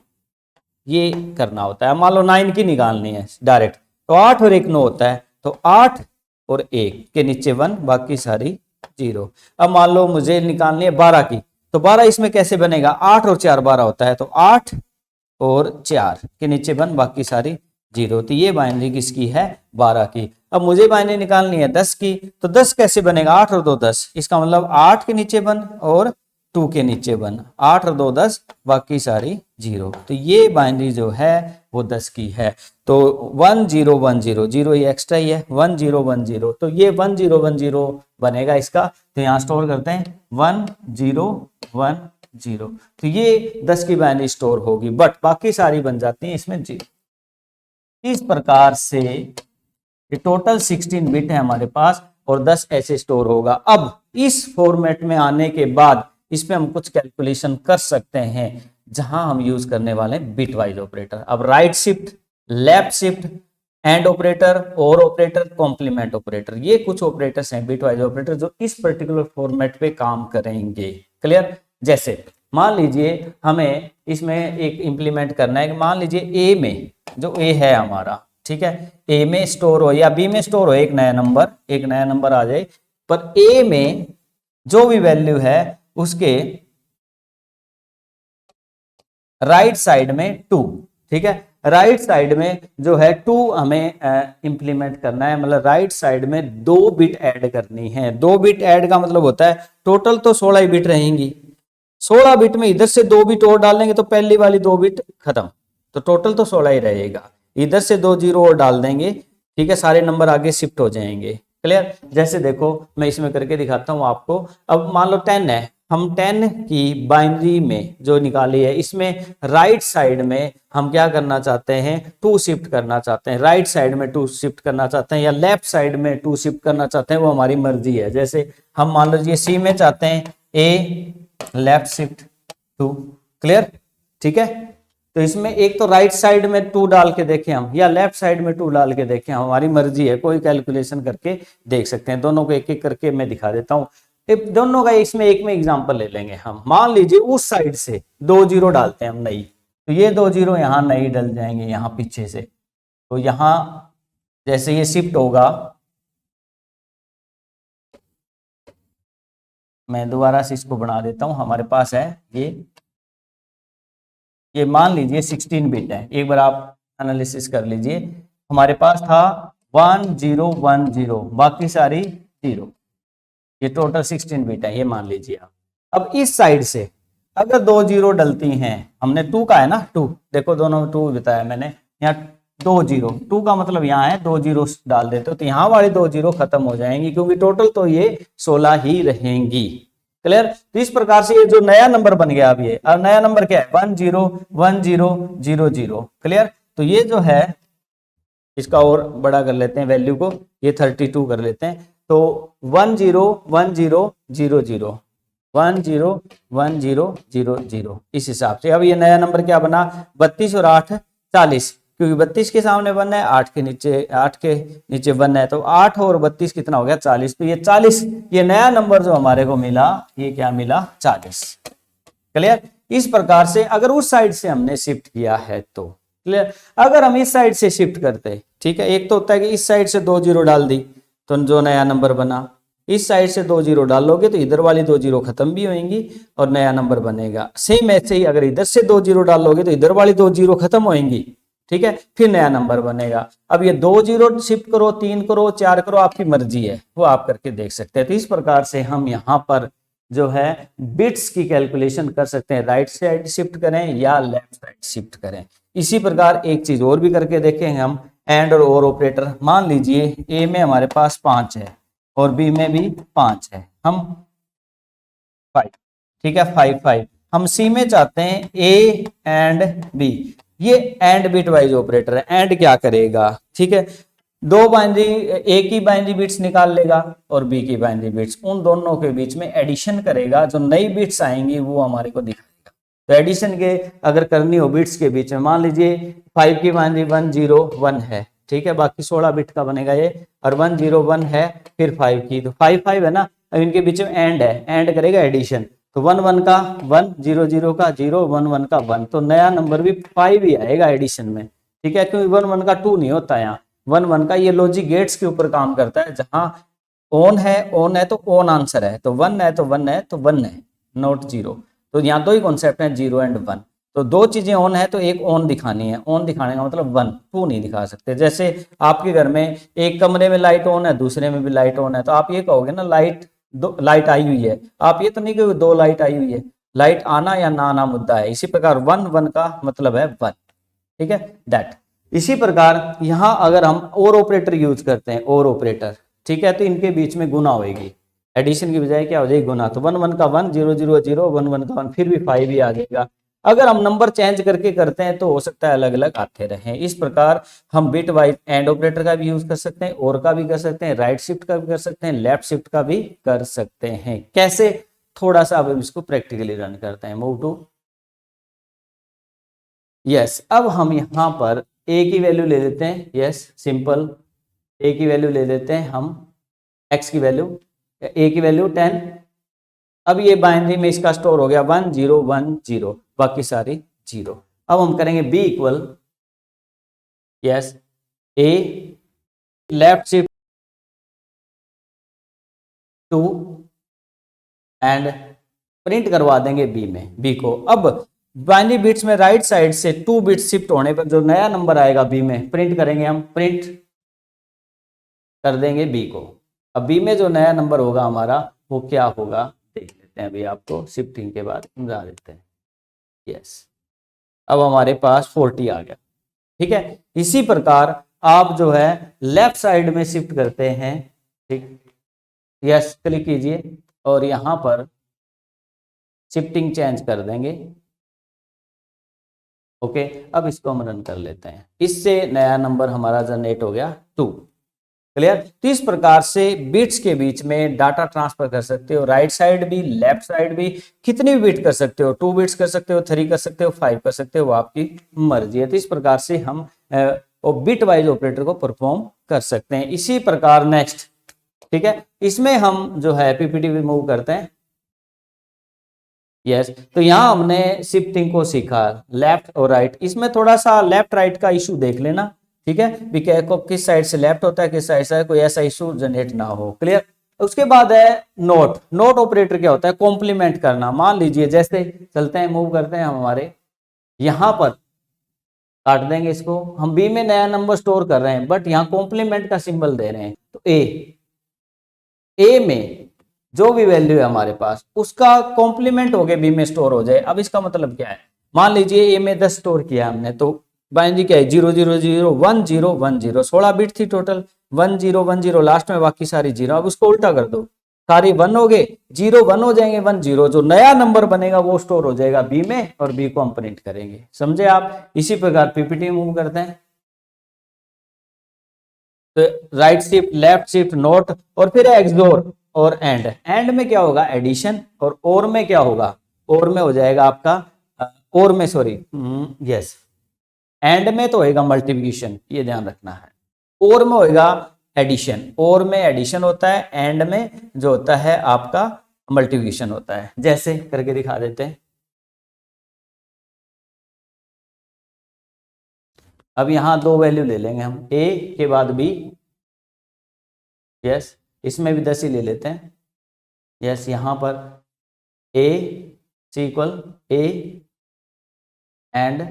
ये करना होता है। मान लो 9 की निकालनी है डायरेक्ट, तो 8 और 1 9 होता है, तो 8 और 1 के नीचे 1, बाकी सारी 0। अब मान लो मुझे निकालनी है 12 की, तो 12 इसमें कैसे बनेगा, 8 और 4 12 होता है, तो 8 और 4 के नीचे 1, बाकी सारी 0। तो ये बाइनरी किसकी है, 12 की। अब मुझे बाइनरी निकालनी है 10 की, तो 10 कैसे बनेगा, 8 और 2 10, इसका मतलब 8 के नीचे 1 और 2 के नीचे 1, 8 और 2 10, बाकी सारी 0। तो ये बाइनरी जो है वो 10 की है। तो 1 0 1 0, 0 ये एक्स्ट्रा ही है, 1 0 1 0, तो ये 1 0 1 0 बनेगा इसका। तो यहाँ स्टोर करते हैं 1 0 1 0, तो ये 10 की बाइनरी स्टोर होगी, बट बाकी सारी बन जाती हैं इसमें 0। इस प्रकार से ये टोटल 16 बिट है हमारे पास और 10 ऐसे स्टोर होगा। अब इस फॉर्मेट में आने के बाद इसमें हम कुछ कैलकुलेशन कर सकते हैं, जहां हम यूज करने वाले हैं बिट वाइज ऑपरेटर। अब right shift, left shift, and operator, और ऑपरेटर, कॉम्प्लीमेंट ऑपरेटर, ये कुछ ऑपरेटर्स हैं बिट वाइज ऑपरेटर जो इस पर्टिकुलर फॉर्मेट पे काम करेंगे। क्लियर। जैसे मान लीजिए हमें इसमें एक इंप्लीमेंट करना है कि मान लीजिए ए में जो ए है हमारा, ठीक ठीक है, ए में स्टोर हो या बी में स्टोर हो एक नया नंबर आ जाए, पर ए में जो भी वैल्यू है उसके राइट साइड में 2, ठीक है, राइट साइड में जो है 2 हमें इंप्लीमेंट करना है, मतलब राइट साइड में 2 बिट ऐड करनी है। 2 बिट ऐड का मतलब होता है टोटल तो 16 ही बिट रहेंगी, 16 बिट में इधर से 2 बिट और डालेंगे तो पहली वाली 2 बिट खत्म, तो टोटल तो 16 ही रहेगा। इधर से 2 जीरो और डाल देंगे, ठीक है, सारे नंबर आगे शिफ्ट हो जाएंगे। क्लियर? जैसे देखो मैं इसमें करके दिखाता हूं आपको। अब मान लो 10 है, हम 10 की बाइनरी में जो निकाली है इसमें राइट साइड में हम क्या करना चाहते हैं, 2 शिफ्ट करना चाहते हैं, राइट साइड में 2 शिफ्ट करना चाहते हैं या लेफ्ट साइड में 2 शिफ्ट करना चाहते हैं, वो हमारी मर्जी है। जैसे हम मान लीजिए सी में चाहते हैं ए लेफ्ट शिफ्ट 2, क्लियर, ठीक है, तो इसमें एक तो राइट साइड में 2 डाल के देखें हम या लेफ्ट साइड में 2 डाल के देखें, हमारी मर्जी है, कोई कैलकुलेशन करके देख सकते हैं। दोनों को एक एक करके मैं दिखा देता हूं, दोनों का इसमें एक में एग्जांपल ले लेंगे हम। मान लीजिए उस साइड से 2 जीरो डालते हैं हम नई, तो ये 2 जीरो यहां नई डल जाएंगे यहां पीछे से, तो यहां जैसे ये शिफ्ट होगा, मैं दोबारा से इसको बना देता हूं, हमारे पास है ये मान लीजिए 16 बिट है, एक बार आप एनालिसिस कर लीजिए। हमारे पास था 1010, बाकी सारी जीरो, ये टोटल 16 बिट है, ये मान लीजिए आप। अब इस साइड से अगर 2 जीरो डलती हैं, हमने 2 का है ना, 2 देखो दोनों में 2 बताया मैंने, यहाँ 2 जीरो, 2 का मतलब यहाँ है 2 जीरो डाल देते हो तो यहाँ वाली 2 जीरो खत्म हो जाएंगी, क्योंकि टोटल तो ये 16 ही रहेंगी। क्लियर? तो इस प्रकार से ये जो नया नंबर बन गया, अब नया नंबर क्या है 101000। क्लियर? तो ये जो है इसका और बड़ा कर लेते हैं वैल्यू को, ये 32 कर लेते हैं, तो 101000 इस हिसाब से। अब ये नया नंबर क्या बना, 32 और 8 40, क्योंकि 32 के सामने 1 है, 8 के नीचे 1 है, तो 8 और 32 कितना हो गया 40, तो ये 40, ये नया नंबर जो हमारे को मिला, ये क्या मिला 40। क्लियर? इस प्रकार से अगर उस साइड से हमने शिफ्ट किया है तो क्लियर। अगर हम इस साइड से शिफ्ट करते, ठीक है, एक तो होता है कि इस साइड से 2 जीरो डाल दी तो जो नया नंबर बना, इस साइड से 2 जीरो डालोगे तो इधर वाली 2 जीरो खत्म भी होंगी और नया नंबर बनेगा। सेम ऐसे ही अगर इधर से 2 जीरो डालोगे तो इधर वाली 2 जीरो खत्म होंगी, ठीक है, फिर नया नंबर बनेगा। अब ये 2 जीरो शिफ्ट करो, 3 करो, 4 करो, आपकी मर्जी है, वो आप करके देख सकते हैं। तो इस प्रकार से हम यहाँ पर जो है बिट्स की कैलकुलेशन कर सकते हैं, राइट साइड शिफ्ट करें या लेफ्ट साइड शिफ्ट करें। इसी प्रकार एक चीज और भी करके देखेंगे हम, एंड और ऑपरेटर। मान लीजिए ए में हमारे पास 5 है और बी में भी 5 है, हम 5, ठीक है, 5 5। हम सी में चाहते हैं ए एंड बी, ये एंड बिट वाइज ऑपरेटर है। एंड क्या करेगा, ठीक है, दो बाइनरी, ए की बाइनरी बिट्स निकाल लेगा और बी की बाइनरी बिट्स, उन दोनों के बीच में एडिशन करेगा, जो नई बिट्स आएंगी वो हमारे को दिखाएगा। तो एडिशन के अगर करनी हो बिट्स के बीच में, मान लीजिए 5 की बाइनरी 101 है, ठीक है, बाकी 16 बिट का बनेगा ये, और 101 है, फिर 5 की, तो 5 5 है ना, अब इनके बीच में एंड है, एंड करेगा एडिशन, तो 1 1 का 1, 0 0 का 0, 1 1 का 1, तो नया नंबर भी 5 ही आएगा एडिशन में, ठीक है, क्योंकि 1 1 का 2 नहीं होता यहाँ, 1 1 का ये लॉजिक गेट्स के ऊपर काम करता है, जहां ऑन है तो ऑन आंसर है, तो 1 है तो 1 है तो 1 है, नॉट 0। तो यहाँ दो ही कॉन्सेप्ट है, 0 एंड 1। तो दो चीजें ऑन है तो एक ऑन दिखानी है, ऑन दिखाने का मतलब 1, 2 नहीं दिखा सकते। जैसे आपके घर में एक कमरे में लाइट ऑन है, दूसरे में भी लाइट ऑन है, तो आप ये कहोगे ना लाइट, दो लाइट आई हुई है, आप ये तो नहीं कहोगे 2 लाइट आई हुई है, लाइट आना या ना आना मुद्दा है। इसी प्रकार 1 1 का मतलब है 1, ठीक है, दैट। इसी प्रकार यहां अगर हम और ऑपरेटर यूज करते हैं, और ऑपरेटर, ठीक है, तो इनके बीच में गुना होगी, एडिशन की बजाय क्या हो जाएगी गुना, तो 1 1 का 1, 0 0 0, 1 1 का 1, फिर भी 5 ही आ जाएगा। अगर हम नंबर चेंज करके करते हैं तो हो सकता है अलग अलग आते रहें। इस प्रकार हम बिट वाइज एंड ऑपरेटर का भी यूज कर सकते हैं, और का भी कर सकते हैं, राइट शिफ्ट का भी कर सकते हैं, लेफ्ट शिफ्ट का भी कर सकते हैं। कैसे, थोड़ा सा अब इसको प्रैक्टिकली रन करते हैं। मूव टू, यस, अब हम यहाँ पर ए की वैल्यू ले लेते हैं, यस सिंपल, ए की वैल्यू ले लेते हैं हम, एक्स की वैल्यू, ए की वैल्यू 10। अब ये बाइनरी में इसका स्टोर हो गया 1 0 1 0, बाकी सारी 0। अब हम करेंगे B equal, yes, A left shift two and print करवा देंगे बी में, बी को। अब बाइनरी बिट्स में राइट साइड से 2 बिट्स शिफ्ट होने पर जो नया नंबर आएगा बी में प्रिंट करेंगे हम, प्रिंट कर देंगे बी को। अब बी में जो नया नंबर होगा हमारा वो क्या होगा देख लेते हैं, अभी आपको शिफ्टिंग के बाद समझा देते हैं। यस, अब हमारे पास 40 आ गया, ठीक है। इसी प्रकार आप जो है लेफ्ट साइड में शिफ्ट करते हैं, ठीक। यस, क्लिक कीजिए और यहां पर शिफ्टिंग चेंज कर देंगे। ओके, अब इसको हम रन कर लेते हैं, इससे नया नंबर हमारा जनरेट हो गया 2। क्लियर। तो इस प्रकार से बिट्स के बीच में डाटा ट्रांसफर कर सकते हो, राइट साइड भी लेफ्ट साइड भी, कितनी भी बिट कर सकते हो, 2 बिट्स कर सकते हो, 3 कर सकते हो, 5 कर सकते हो, वो आपकी मर्जी है। तो इस प्रकार से हम बिट वाइज ऑपरेटर को परफॉर्म कर सकते हैं। इसी प्रकार नेक्स्ट, ठीक है, इसमें हम जो है पीपीटी मूव करते हैं। यस, तो यहाँ हमने शिफ्टिंग को सीखा लेफ्ट और राइट। इसमें थोड़ा सा लेफ्ट राइट का इशू देख लेना, ठीक है, को किस साइड से लेफ्ट होता है, किस साइड से, कोई ऐसा इशू जनरेट ना हो। क्लियर। उसके बाद है नोट। नोट ऑपरेटर क्या होता है, कॉम्प्लीमेंट करना। मान लीजिए जैसे चलते हैं, मूव करते हैं हम हमारे यहां पर, काट देंगे इसको, हम बी में नया नंबर स्टोर कर रहे हैं बट यहाँ कॉम्प्लीमेंट का सिंबल दे रहे हैं। तो ए में जो भी वैल्यू है हमारे पास उसका कॉम्प्लीमेंट हो गया बी में स्टोर हो जाए। अब इसका मतलब क्या है, मान लीजिए ए में 10 स्टोर किया हमने, तो बाइनरी क्या है 0 0 0 1 0 1 0, 16 बिट थी टोटल, 1 0 1 0 लास्ट में बाकी सारी 0। अब उसको उल्टा कर दो, सारी 1 हो गए, 0 1 हो जाएंगे, 1 0, जो नया नंबर बनेगा वो स्टोर हो जाएगा बी में और बी को हम प्रिंट करेंगे। समझे आप। इसी प्रकार पीपीटी मूव करते हैं, तो right shift, left shift, note, और फिर एक्सोर और एंड। एंड में क्या होगा एडिशन, और में क्या होगा, और में हो जाएगा आपका और में, सॉरी, यस, एंड में तो होएगा मल्टीप्लिकेशन, ये ध्यान रखना है। और में होएगा एडिशन, और में एडिशन होता है, एंड में जो होता है आपका मल्टीप्लिकेशन होता है। जैसे करके दिखा देते हैं। अब यहां 2 वैल्यू ले लेंगे हम, ए के बाद बी। यस, इसमें भी 10 ही ले लेते हैं। यस, यहां पर ए सी इक्वल ए एंड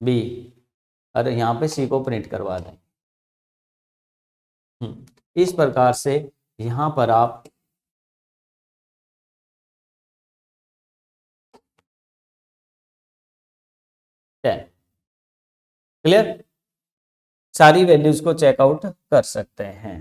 बी, और यहां पे सी को प्रिंट करवा दें। इस प्रकार से यहां पर आप क्लियर, सारी वैल्यूज को चेकआउट कर सकते हैं।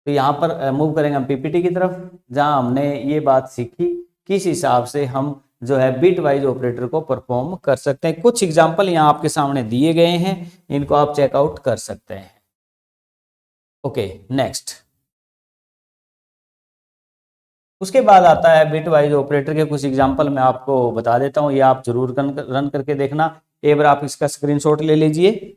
तो यहाँ पर मूव करेंगे हम पीपीटी की तरफ, जहां हमने ये बात सीखी किस हिसाब से हम जो है बिट वाइज ऑपरेटर को परफॉर्म कर सकते हैं। कुछ एग्जांपल यहाँ आपके सामने दिए गए हैं, इनको आप चेकआउट कर सकते हैं। Okay, next. उसके बाद आता है बिट वाइज ऑपरेटर के कुछ एग्जांपल मैं आपको बता देता हूँ, ये आप जरूर रन करके देखना। एक बार आप इसका स्क्रीनशॉट ले लीजिए।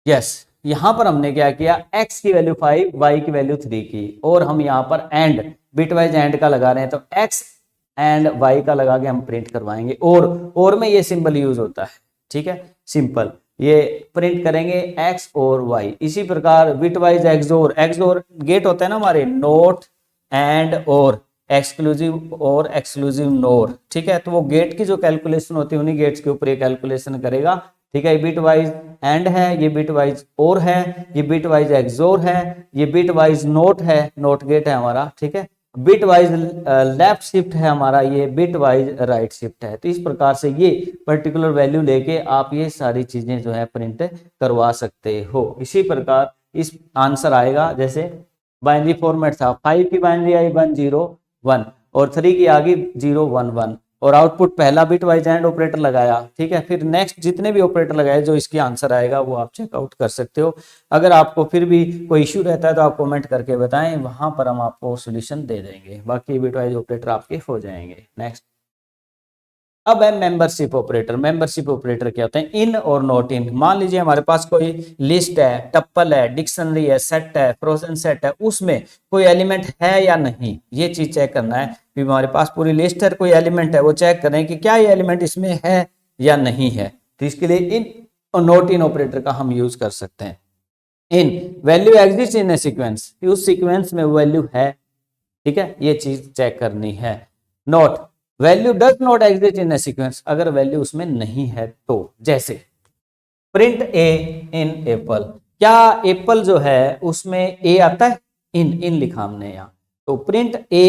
यस, यहां पर हमने क्या किया, x की वैल्यू 5, y की वैल्यू 3 की, और हम यहां पर एंड बिट वाइज एंड का लगा रहे हैं, तो x एंड y का लगा के हम प्रिंट करवाएंगे। और में ये सिंबल यूज होता है, ठीक है, सिंपल, ये प्रिंट करेंगे x और y। इसी प्रकार bitwise XOR, XOR gate होता है ना हमारे, not and or exclusive or exclusive not, ठीक है। तो वो गेट की जो कैलकुलेशन होती है उन्हीं गेट्स के ऊपर ये कैलकुलेशन करेगा, ठीक है। ये बिट वाइज एंड है, ये बिट वाइज और है, ये बिट वाइज एक्सोर है, ये बिट वाइज नोट है, नोट गेट है हमारा, ठीक है। बिट वाइज लेफ्ट शिफ्ट है हमारा, ये बिट वाइज राइट शिफ्ट है। तो इस प्रकार से ये पर्टिकुलर वैल्यू लेके आप ये सारी चीजें जो है प्रिंट करवा सकते हो। इसी प्रकार इस आंसर आएगा, जैसे बाइनरी फॉर्मेट था, 5 की बाइनरी आई 1 0 1 और 3 की आ गई 0 1 1, और आउटपुट पहला बिट वाइज एंड ऑपरेटर लगाया, ठीक है। फिर नेक्स्ट जितने भी ऑपरेटर लगाए जो इसकी आंसर आएगा वो आप चेकआउट कर सकते हो। अगर आपको फिर भी कोई इश्यू रहता है तो आप कमेंट करके बताएं, वहां पर हम आपको सोल्यूशन दे देंगे। बाकी बिट वाइज ऑपरेटर आपके हो जाएंगे। नेक्स्ट, अब है मेंबरशिप ऑपरेटर। मेंबरशिप ऑपरेटर क्या होते हैं, इन और नॉट इन। मान लीजिए हमारे पास कोई लिस्ट है, टप्पल है, डिक्शनरी है, सेट है, फ्रोजन सेट है, उसमें कोई एलिमेंट है या नहीं, ये चीज चेक करना है। हमारे पास पूरी लिस्ट है, कोई एलिमेंट है, वो चेक करें कि क्या ये एलिमेंट इसमें है या नहीं है, तो इसके लिए इन और नॉट इन ऑपरेटर का हम यूज कर सकते हैं। In value exist in a sequence, उस सीक्वेंस में वैल्यू है, ठीक है, ये चीज चेक करनी है। Not value does not exist in a sequence, अगर वैल्यू उसमें नहीं है तो, जैसे प्रिंट ए इन एप्पल, क्या एप्पल जो है उसमें ए आता है, इन लिखा हमने यहाँ, तो प्रिंट ए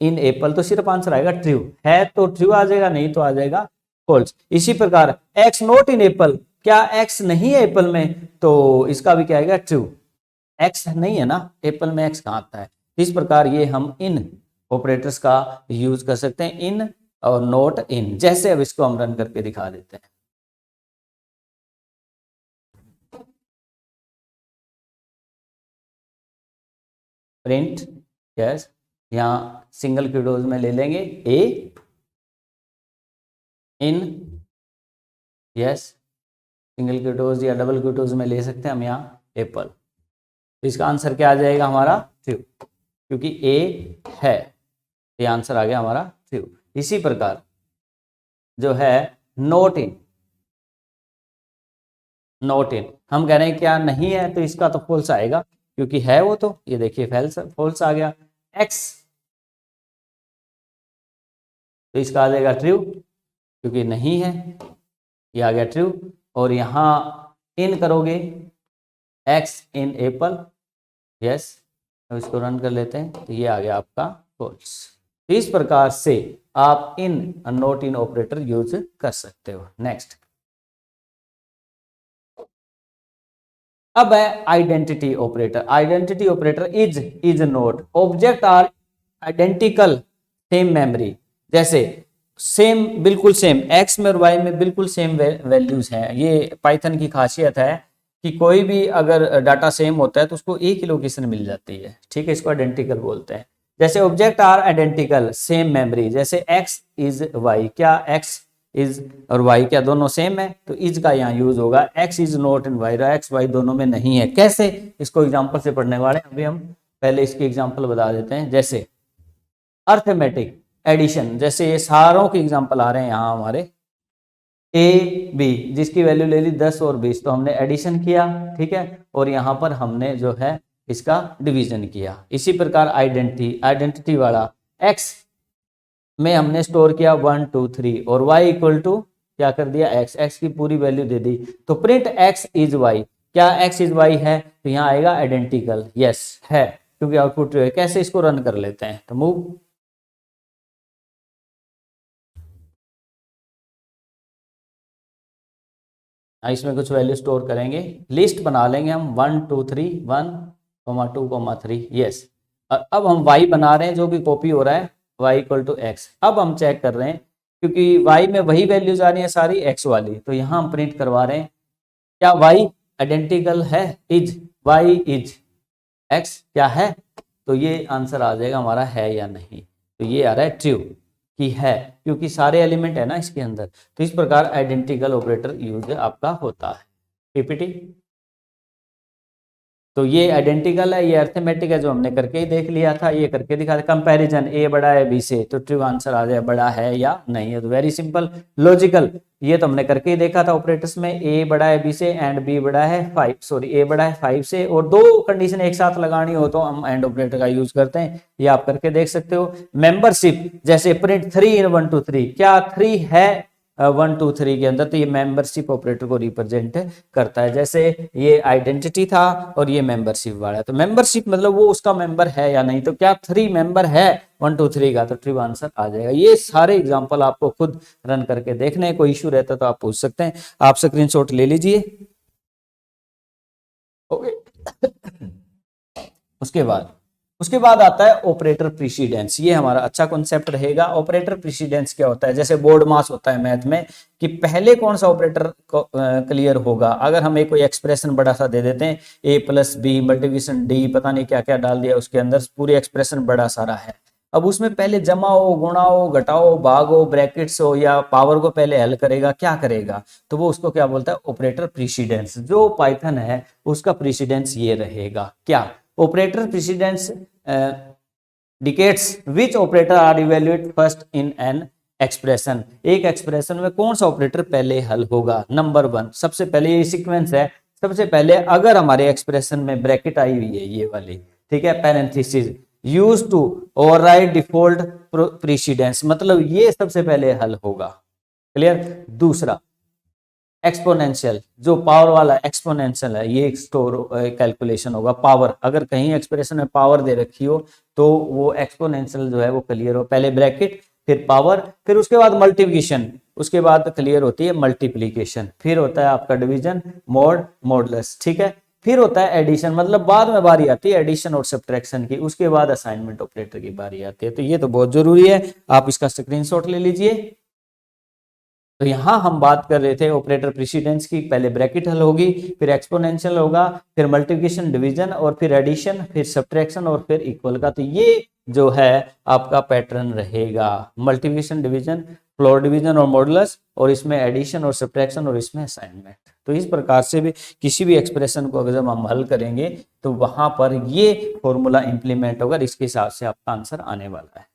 इन एप्पल, तो सिर्फ आंसर आएगा ट्रू, है तो ट्रू आ जाएगा, नहीं तो आ जाएगा फॉल्स। इसी प्रकार एक्स नॉट इन एप्पल, क्या एक्स नहीं है एप्पल में, तो इसका भी क्या आएगा ट्रू, एक्स नहीं है ना एप्पल में, एक्स कहाँ आता है। इस प्रकार ये हम इन ऑपरेटर्स का यूज कर सकते हैं, इन और नॉट इन। जैसे अब इसको हम रन करके दिखा देते हैं। प्रिंट यस, यहाँ सिंगल क्यूटोज में ले लेंगे ए इन, यस सिंगल क्यूटोज या डबल क्यूटोज में ले सकते हैं हम यहाँ एप्पल, तो इसका आंसर क्या आ जाएगा हमारा ट्रू, क्योंकि ए है, ये आंसर आ गया हमारा ट्रू। इसी प्रकार जो है नॉट इन, नॉट इन हम कह रहे हैं क्या नहीं है, तो इसका तो फॉल्स आएगा, क्योंकि है वो, तो ये देखिए फॉल्स आ गया। एक्स, तो इसका आ जाएगा ट्रू, क्योंकि नहीं है, ये आ गया ट्रू। और यहाँ इन करोगे एक्स इन एप्पल, यस, अब इसको रन कर लेते हैं, तो ये आ गया आपका फॉल्स। इस प्रकार से आप in not in operator use कर सकते हो। नेक्स्ट, अब है identity operator. Identity operator is not, object are identical same memory, जैसे सेम बिल्कुल सेम, एक्स में और वाई में बिल्कुल सेम वैल्यूज हैं। ये पाइथन की खासियत है कि कोई भी अगर डाटा सेम होता है तो उसको एक ही लोकेशन मिल जाती है, ठीक है, इसको आइडेंटिकल बोलते हैं। जैसे object are identical same memory, जैसे एक्स इज वाई, क्या एक्स इज और वाई क्या दोनों सेम है, तो इज का यहाँ यूज होगा। X is not in Y, X Y दोनों में नहीं है। कैसे, इसको एग्जांपल से पढ़ने वाले, अभी हम पहले इसकी एग्जांपल बता देते हैं। जैसे अर्थमेटिक एडिशन, जैसे ये सारों के एग्जांपल आ रहे हैं यहाँ हमारे, ए बी जिसकी वैल्यू ले ली 10 और 20, तो हमने एडिशन किया, ठीक है, और यहाँ पर हमने जो है इसका डिवीजन किया। इसी प्रकार आइडेंटिटी वाला एक्स में हमने स्टोर किया 1 2 3 और y इक्वल टू क्या कर दिया x की पूरी वैल्यू दे दी, तो प्रिंट x इज y, क्या x इज y है, तो यहाँ आएगा आइडेंटिकल, यस है, क्योंकि आउटपुट ट्रू है। कैसे, इसको रन कर लेते हैं, तो मूव, इसमें कुछ वैल्यू स्टोर करेंगे, लिस्ट बना लेंगे हम 1 2 3 1 2 3, यस। और अब हम y बना रहे हैं जो कि कॉपी हो रहा है y इक्वल टू एक्स। अब हम चेक कर रहे हैं क्योंकि y में वही वैल्यूज आ रही है सारी x वाली, तो यहाँ हम प्रिंट करवा रहे हैं क्या y आइडेंटिकल है, इज y इज x क्या है, तो ये आंसर आ जाएगा हमारा है या नहीं, तो ये आ रहा है ट्रू कि है, क्योंकि सारे एलिमेंट है ना इसके अंदर। तो इस प्रकार आइडेंटिकल ऑपरेटर यूज आपका होता है। पीपीटी, तो ये आइडेंटिकल है, ये अर्थमेटिक है जो हमने करके ही देख लिया था, ये करके दिखा। कंपैरिजन ए बड़ा है बी से, तो ट्रू आंसर आ जाए बड़ा है या नहीं है, तो वेरी सिंपल। लॉजिकल, ये तो हमने करके ही देखा था ऑपरेटर्स में, ए बड़ा है बी से एंड बी बड़ा है 5, सॉरी ए बड़ा है 5 से, और दो कंडीशन एक साथ लगानी हो तो हम एंड ऑपरेटर का यूज करते हैं, ये आप करके देख सकते हो। मेंबरशिप, जैसे प्रिंट 3 इन 1 2 3, क्या 3 है 1 2 3 के अंदर, तो ये मेंबरशिप ऑपरेटर को रिप्रेजेंट करता है। जैसे ये आइडेंटिटी था और ये मेंबरशिप वाला है, तो मेंबरशिप मतलब वो उसका मेंबर है या नहीं, तो क्या 3 मेंबर है 1 2 3 का, तो ट्रू आंसर आ जाएगा। ये सारे एग्जांपल आपको खुद रन करके देखने, कोई इश्यू रहता तो आप पूछ सकते हैं। आप स्क्रीनशॉट ले लीजिए, ओके। उसके बाद आता है ऑपरेटर प्रीसीडेंस। ये हमारा अच्छा कॉन्सेप्ट रहेगा। ऑपरेटर प्रीसीडेंस क्या होता है, जैसे बोर्ड मास होता है मैथ में कि पहले कौन सा ऑपरेटर क्लियर होगा। अगर हम एक कोई एक्सप्रेशन बड़ा सा दे देते हैं, a plus B multiplication D, पता नहीं क्या क्या डाल दिया उसके अंदर, पूरी एक्सप्रेशन बड़ा सारा है। अब उसमें पहले जमा हो, गुणा हो, घटाओ, भाग हो, ब्रैकेट्स हो या पावर को पहले हल करेगा, क्या करेगा, तो वो उसको क्या बोलता है, ऑपरेटर प्रीसीडेंस। जो पाइथन है उसका प्रीसीडेंस ये रहेगा, क्या operator precedence dictates which operator are evaluate first in an expression, एक एक्सप्रेशन में कौन सा ऑपरेटर पहले हल होगा। नंबर 1, सबसे पहले ये सीक्वेंस है, सबसे पहले अगर हमारे एक्सप्रेशन में ब्रैकेट आई हुई है ये वाली, ठीक है, parenthesis, use to override default precedence, मतलब ये सबसे पहले हल होगा। क्लियर। दूसरा एक्सपोनेंशियल, जो पावर वाला एक्सपोनेंशियल है, ये स्टोर कैलकुलेशन होगा। पावर, अगर कहीं एक्सप्रेशन में पावर दे रखी हो तो वो एक्सपोनेंशियल जो है वो क्लियर हो, पहले ब्रैकेट फिर पावर, फिर उसके बाद मल्टीप्लिकेशन, उसके बाद क्लियर होती है मल्टीप्लीकेशन, फिर होता है आपका डिवीजन, मॉड, मॉडुलस, ठीक है, फिर होता है एडिशन, मतलब बाद में बारी आती है एडिशन और सब्ट्रैक्शन की, उसके बाद असाइनमेंट ऑपरेटर की बारी आती है। तो ये तो बहुत जरूरी है, आप इसका स्क्रीनशॉट ले लीजिए। तो यहां हम बात कर रहे थे ऑपरेटर प्रेसिडेंस की, पहले ब्रैकेट हल होगी, फिर एक्सपोनेंशियल होगा, फिर मल्टीप्लिकेशन, डिवीजन, और फिर एडिशन, फिर सब्ट्रैक्शन, और फिर इक्वल का। तो ये जो है आपका पैटर्न रहेगा, मल्टीप्लिकेशन, डिवीजन, फ्लोर डिवीजन और मॉडुलस, और इसमें एडिशन और सब्ट्रैक्शन, और इसमें असाइनमेंट। तो इस प्रकार से भी किसी भी एक्सप्रेशन को अगर जब हम हल करेंगे तो वहां पर ये फॉर्मूला इंप्लीमेंट होगा, इसके हिसाब से आपका आंसर आने वाला है।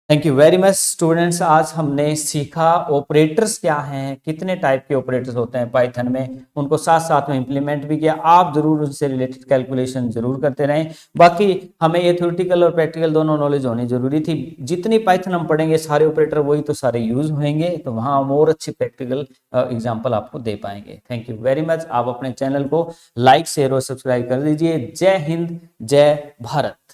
Thank you very much students, आज हमने सीखा ऑपरेटर्स क्या हैं, कितने टाइप के ऑपरेटर्स होते हैं पाइथन में, उनको साथ साथ में इंप्लीमेंट भी किया। आप जरूर उनसे रिलेटेड कैलकुलेशन जरूर करते रहें। बाकी हमें ये थ्योरेटिकल और प्रैक्टिकल दोनों नॉलेज होनी जरूरी थी। जितनी पाइथन हम पढ़ेंगे सारे ऑपरेटर वही तो सारे यूज होंगे, तो वहां हम और अच्छी प्रैक्टिकल एग्जाम्पल आपको दे पाएंगे। Thank you very much. आप अपने चैनल को लाइक, शेयर और सब्सक्राइब कर दीजिए। जय हिंद, जय भारत।